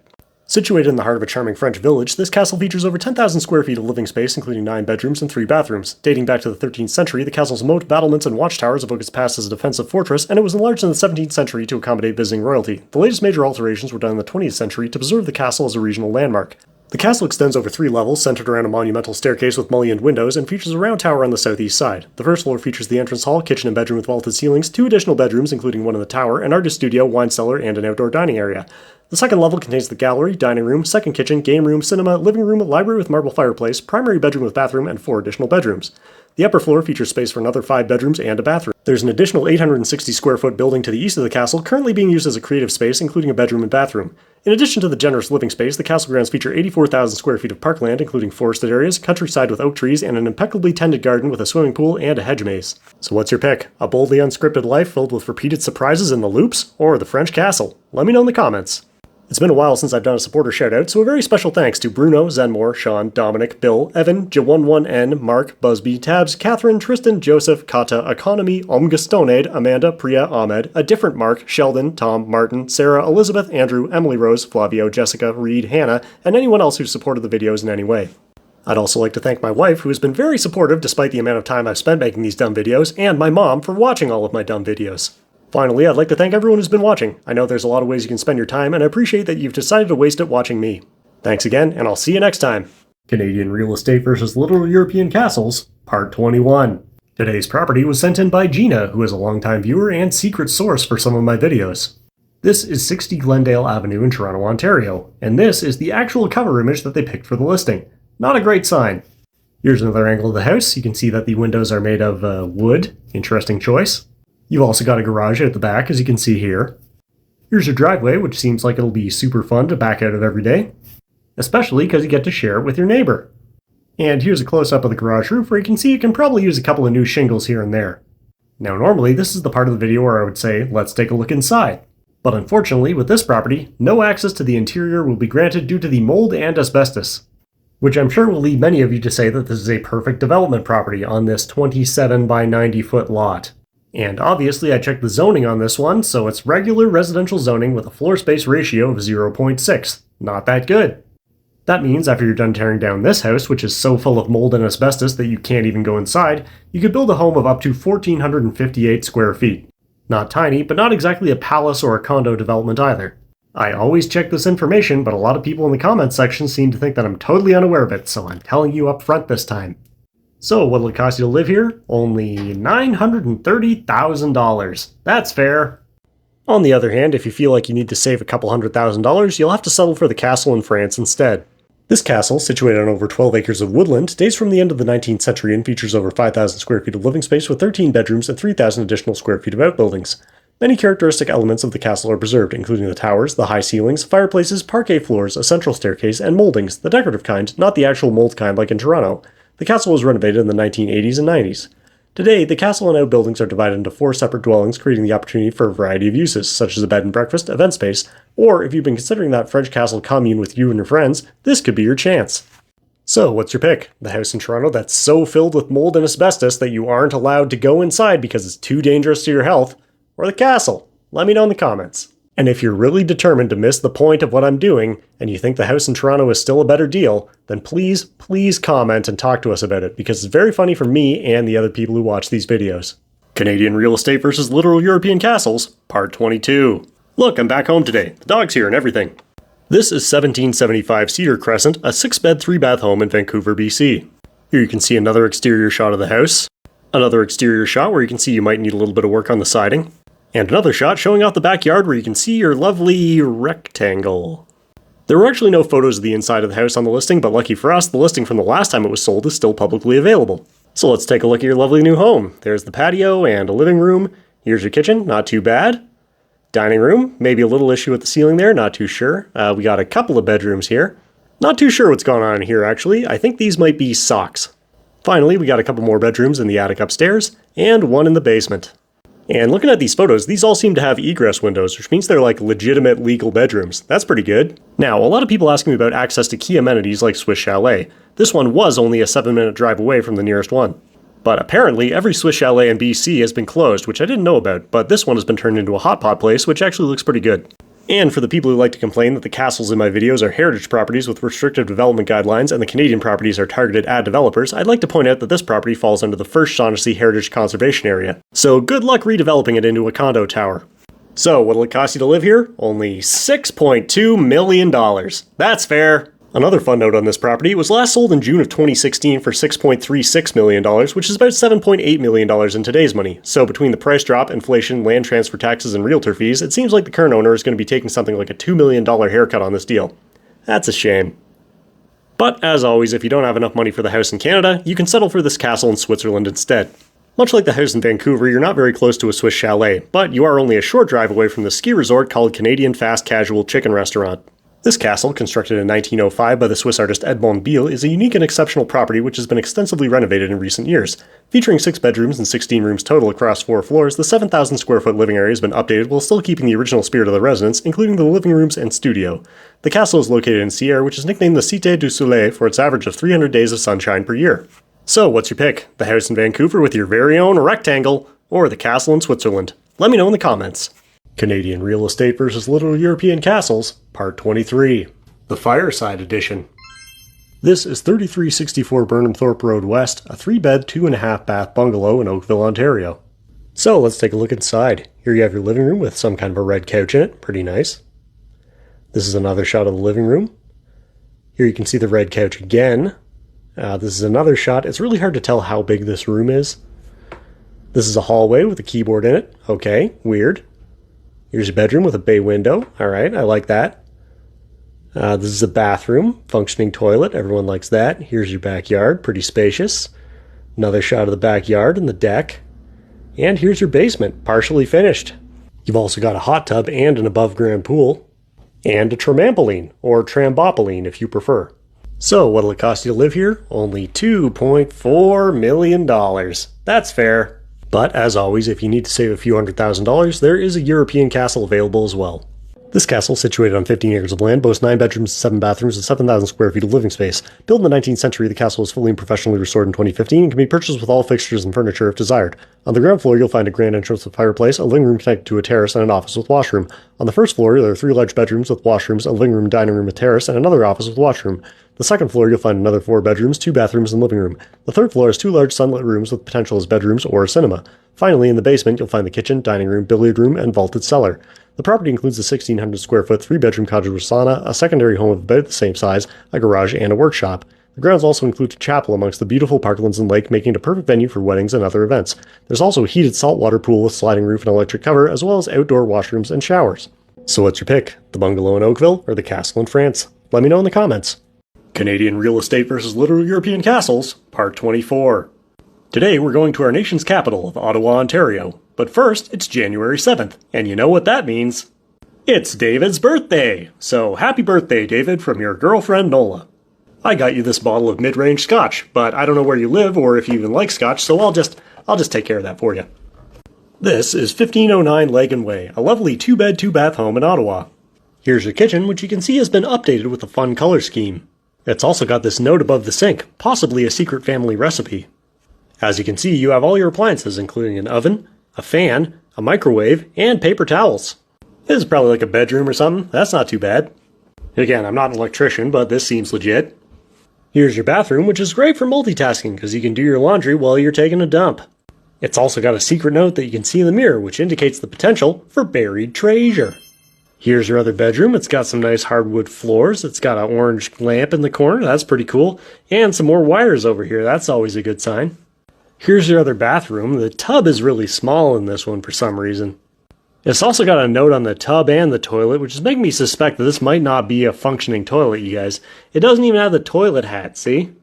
Situated in the heart of a charming French village, this castle features over 10,000 square feet of living space, including 9 bedrooms and 3 bathrooms. Dating back to the 13th century, the castle's moat, battlements, and watchtowers evoke its past as a defensive fortress, and it was enlarged in the 17th century to accommodate visiting royalty. The latest major alterations were done in the 20th century to preserve the castle as a regional landmark. The castle extends over 3 levels, centered around a monumental staircase with mullioned windows, and features a round tower on the southeast side. The first floor features the entrance hall, kitchen and bedroom with vaulted ceilings, 2 additional bedrooms, including one in the tower, an artist studio, wine cellar, and an outdoor dining area. The second level contains the gallery, dining room, second kitchen, game room, cinema, living room, library with marble fireplace, primary bedroom with bathroom, and 4 additional bedrooms. The upper floor features space for another 5 bedrooms and a bathroom. There's an additional 860 square foot building to the east of the castle currently being used as a creative space, including a bedroom and bathroom. In addition to the generous living space, the castle grounds feature 84,000 square feet of parkland, including forested areas, countryside with oak trees, and an impeccably tended garden with a swimming pool and a hedge maze. So what's your pick? A boldly unscripted life filled with repeated surprises in the loops, or the French castle? Let me know in the comments. It's been a while since I've done a supporter shoutout, so a very special thanks to Bruno, Zenmore, Sean, Dominic, Bill, Evan, J11N, Mark, Busby, Tabs, Catherine, Tristan, Joseph, Kata, Economy, Omgastonade, Amanda, Priya, Ahmed, a different Mark, Sheldon, Tom, Martin, Sarah, Elizabeth, Andrew, Emily Rose, Flavio, Jessica, Reed, Hannah, and anyone else who supported the videos in any way. I'd also like to thank my wife, who has been very supportive despite the amount of time I've spent making these dumb videos, and my mom for watching all of my dumb videos. Finally, I'd like to thank everyone who's been watching. I know there's a lot of ways you can spend your time, and I appreciate that you've decided to waste it watching me. Thanks again, and I'll see you next time. Canadian Real Estate vs. Little European Castles, Part 21. Today's property was sent in by Gina, who is a longtime viewer and secret source for some of my videos. This is 60 Glendale Avenue in Toronto, Ontario, and this is the actual cover image that they picked for the listing. Not a great sign. Here's another angle of the house. You can see that the windows are made of wood. Interesting choice. You've also got a garage at the back, as you can see here. Here's your driveway, which seems like it'll be super fun to back out of every day. Especially because you get to share it with your neighbor. And here's a close-up of the garage roof where you can see you can probably use a couple of new shingles here and there. Now normally this is the part of the video where I would say, let's take a look inside. But unfortunately, with this property, no access to the interior will be granted due to the mold and asbestos. Which I'm sure will lead many of you to say that this is a perfect development property on this 27 by 90 foot lot. And obviously I checked the zoning on this one, so it's regular residential zoning with a floor space ratio of 0.6. Not that good. That means after you're done tearing down this house, which is so full of mold and asbestos that you can't even go inside, you could build a home of up to 1,458 square feet. Not tiny, but not exactly a palace or a condo development either. I always check this information, but a lot of people in the comments section seem to think that I'm totally unaware of it, so I'm telling you up front this time. So what'll it cost you to live here? Only $930,000. That's fair. On the other hand, if you feel like you need to save a couple $100,000, you'll have to settle for the castle in France instead. This castle, situated on over 12 acres of woodland, dates from the end of the 19th century and features over 5,000 square feet of living space with 13 bedrooms and 3,000 additional square feet of outbuildings. Many characteristic elements of the castle are preserved, including the towers, the high ceilings, fireplaces, parquet floors, a central staircase, and moldings, the decorative kind, not the actual mold kind like in Toronto. The castle was renovated in the 1980s and 90s. Today, the castle and outbuildings are divided into 4 separate dwellings, creating the opportunity for a variety of uses, such as a bed and breakfast, event space, or if you've been considering that French castle commune with you and your friends, this could be your chance. So, what's your pick? The house in Toronto that's so filled with mold and asbestos that you aren't allowed to go inside because it's too dangerous to your health? Or the castle? Let me know in the comments. And if you're really determined to miss the point of what I'm doing, and you think the house in Toronto is still a better deal, then please comment and talk to us about it, because it's very funny for me and the other people who watch these videos. Canadian Real Estate vs. Literal European Castles, Part 22. Look, I'm back home today. The dog's here and everything. This is 1775 Cedar Crescent, a 6-bed, 3-bath home in Vancouver, BC. Here you can see another exterior shot of the house, another exterior shot where you can see you might need a little bit of work on the siding, and another shot showing off the backyard where you can see your lovely rectangle. There were actually no photos of the inside of the house on the listing, but lucky for us, the listing from the last time it was sold is still publicly available. So let's take a look at your lovely new home. There's the patio and a living room. Here's your kitchen, not too bad. Dining room, maybe a little issue with the ceiling there, not too sure. We got a couple of bedrooms here. Not too sure what's going on in here, actually. I think these might be socks. Finally, we got a couple more bedrooms in the attic upstairs, and one in the basement. And looking at these photos, these all seem to have egress windows, which means they're like legitimate legal bedrooms. That's pretty good. Now, a lot of people ask me about access to key amenities like Swiss Chalet. This one was only a 7-minute drive away from the nearest one. But apparently, every Swiss Chalet in BC has been closed, which I didn't know about, but this one has been turned into a hot pot place, which actually looks pretty good. And for the people who like to complain that the castles in my videos are heritage properties with restrictive development guidelines and the Canadian properties are targeted at developers, I'd like to point out that this property falls under the First Shaughnessy Heritage Conservation Area. So good luck redeveloping it into a condo tower. So what'll it cost you to live here? Only $6.2 million. That's fair. Another fun note on this property, it was last sold in June of 2016 for $6.36 million, which is about $7.8 million in today's money. So between the price drop, inflation, land transfer taxes, and realtor fees, it seems like the current owner is going to be taking something like a $2 million haircut on this deal. That's a shame. But as always, if you don't have enough money for the house in Canada, you can settle for this castle in Switzerland instead. Much like the house in Vancouver, you're not very close to a Swiss chalet, but you are only a short drive away from the ski resort called Canadian Fast Casual Chicken Restaurant. This castle, constructed in 1905 by the Swiss artist Edmond Biel, is a unique and exceptional property which has been extensively renovated in recent years. Featuring 6 bedrooms and 16 rooms total across 4 floors, the 7,000 square foot living area has been updated while still keeping the original spirit of the residence, including the living rooms and studio. The castle is located in Sierre, which is nicknamed the Cité du Soleil for its average of 300 days of sunshine per year. So, what's your pick? The house in Vancouver with your very own rectangle, or the castle in Switzerland? Let me know in the comments. Canadian Real Estate versus Little European Castles, Part 23. The Fireside Edition. This is 3364 Burnham Thorpe Road West, a 3-bed, 2.5-bath bungalow in Oakville, Ontario. So let's take a look inside. Here you have your living room with some kind of a red couch in it, pretty nice. This is another shot of the living room. Here you can see the red couch again. This is another shot. It's really hard to tell how big this room is. This is a hallway with a keyboard in it. Okay, weird. Here's a bedroom with a bay window. Alright, I like that. This is a bathroom, functioning toilet, everyone likes that. Here's your backyard, pretty spacious. Another shot of the backyard and the deck. And here's your basement, partially finished. You've also got a hot tub and an above-ground pool. And a trampoline, or trambopoline if you prefer. So, what'll it cost you to live here? Only $2.4 million. That's fair. But, as always, if you need to save a few $100,000, there is a European castle available as well. This castle, situated on 15 acres of land, boasts 9 bedrooms, 7 bathrooms, and 7,000 square feet of living space. Built in the 19th century, the castle was fully and professionally restored in 2015 and can be purchased with all fixtures and furniture if desired. On the ground floor, you'll find a grand entrance with fireplace, a living room connected to a terrace, and an office with washroom. On the first floor, there are 3 large bedrooms with washrooms, a living room, dining room, with terrace, and another office with washroom. The second floor, you'll find another 4 bedrooms, 2 bathrooms, and living room. The third floor has 2 large sunlit rooms with potential as bedrooms or a cinema. Finally, in the basement, you'll find the kitchen, dining room, billiard room, and vaulted cellar. The property includes a 1,600 square foot, 3-bedroom cottage with sauna, a secondary home of about the same size, a garage, and a workshop. The grounds also include a chapel amongst the beautiful parklands and lake, making it a perfect venue for weddings and other events. There's also a heated saltwater pool with sliding roof and electric cover, as well as outdoor washrooms and showers. So what's your pick? The bungalow in Oakville or the castle in France? Let me know in the comments. Canadian Real Estate versus Little European Castles, Part 24. Today we're going to our nation's capital of Ottawa, Ontario. But first, it's January 7th, and you know what that means. It's David's birthday! So happy birthday, David, from your girlfriend Nola. I got you this bottle of mid-range scotch, but I don't know where you live or if you even like scotch, so I'll just take care of that for you. This is 1509 Lagan Way, a lovely 2-bed, 2-bath home in Ottawa. Here's your kitchen, which you can see has been updated with a fun color scheme. It's also got this note above the sink, possibly a secret family recipe. As you can see, you have all your appliances, including an oven, a fan, a microwave, and paper towels. This is probably like a bedroom or something. That's not too bad. Again, I'm not an electrician, but this seems legit. Here's your bathroom, which is great for multitasking because you can do your laundry while you're taking a dump. It's also got a secret note that you can see in the mirror, which indicates the potential for buried treasure. Here's your other bedroom. It's got some nice hardwood floors. It's got an orange lamp in the corner. That's pretty cool. And some more wires over here. That's always a good sign. Here's your other bathroom. The tub is really small in this one for some reason. It's also got a note on the tub and the toilet, which is making me suspect that this might not be a functioning toilet, you guys. It doesn't even have the toilet hat, see?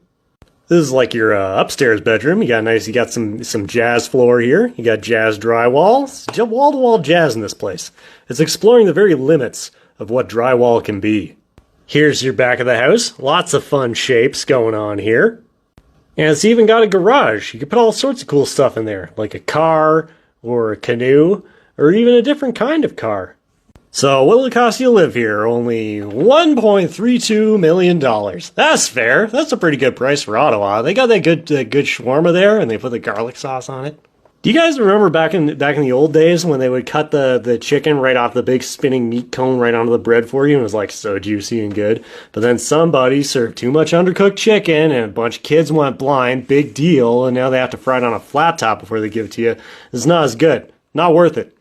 This is like your upstairs bedroom. You got some jazz floor here. You got jazz drywall. It's wall-to-wall jazz in this place. It's exploring the very limits of what drywall can be. Here's your back of the house. Lots of fun shapes going on here. And it's even got a garage. You can put all sorts of cool stuff in there, like a car or a canoe or even a different kind of car. So what'll it cost you to live here? Only $1.32 million. That's fair. That's a pretty good price for Ottawa. They got that good shawarma there, and they put the garlic sauce on it. Do you guys remember back in the old days when they would cut the chicken right off the big spinning meat cone right onto the bread for you, and it was like so juicy and good? But then somebody served too much undercooked chicken, and a bunch of kids went blind. Big deal, and now they have to fry it on a flat top before they give it to you. It's not as good. Not worth it.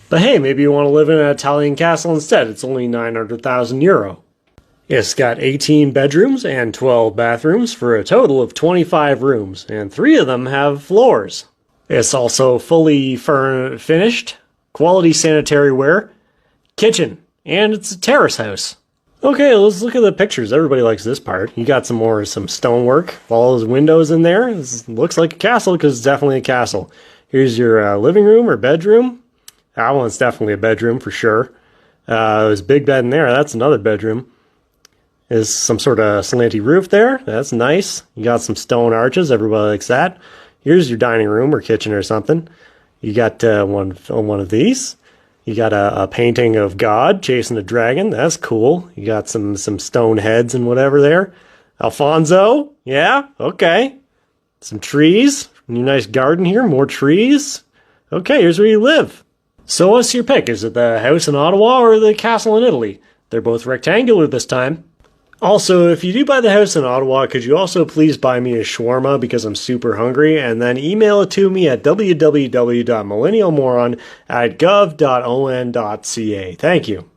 But hey, maybe you want to live in an Italian castle instead. It's only €900,000. It's got 18 bedrooms and 12 bathrooms for a total of 25 rooms, and 3 of them have floors. It's also fully finished, quality sanitary ware, kitchen, and it's a terrace house. Okay, let's look at the pictures. Everybody likes this part. You got some stonework, all those windows in there. This looks like a castle because it's definitely a castle. Here's your living room or bedroom. That one's definitely a bedroom for sure. There's a big bed in there. That's another bedroom. There's some sort of slanty roof there. That's nice. You got some stone arches. Everybody likes that. Here's your dining room or kitchen or something. You got one of these. You got a painting of God chasing a dragon. That's cool. You got some stone heads and whatever there. Alfonso. Yeah, okay. Some trees. New nice garden here. More trees. Okay, here's where you live. So what's your pick? Is it the house in Ottawa or the castle in Italy? They're both rectangular this time. Also, if you do buy the house in Ottawa, could you also please buy me a shawarma because I'm super hungry, and then email it to me at www.millennialmoron@gov.on.ca. Thank you.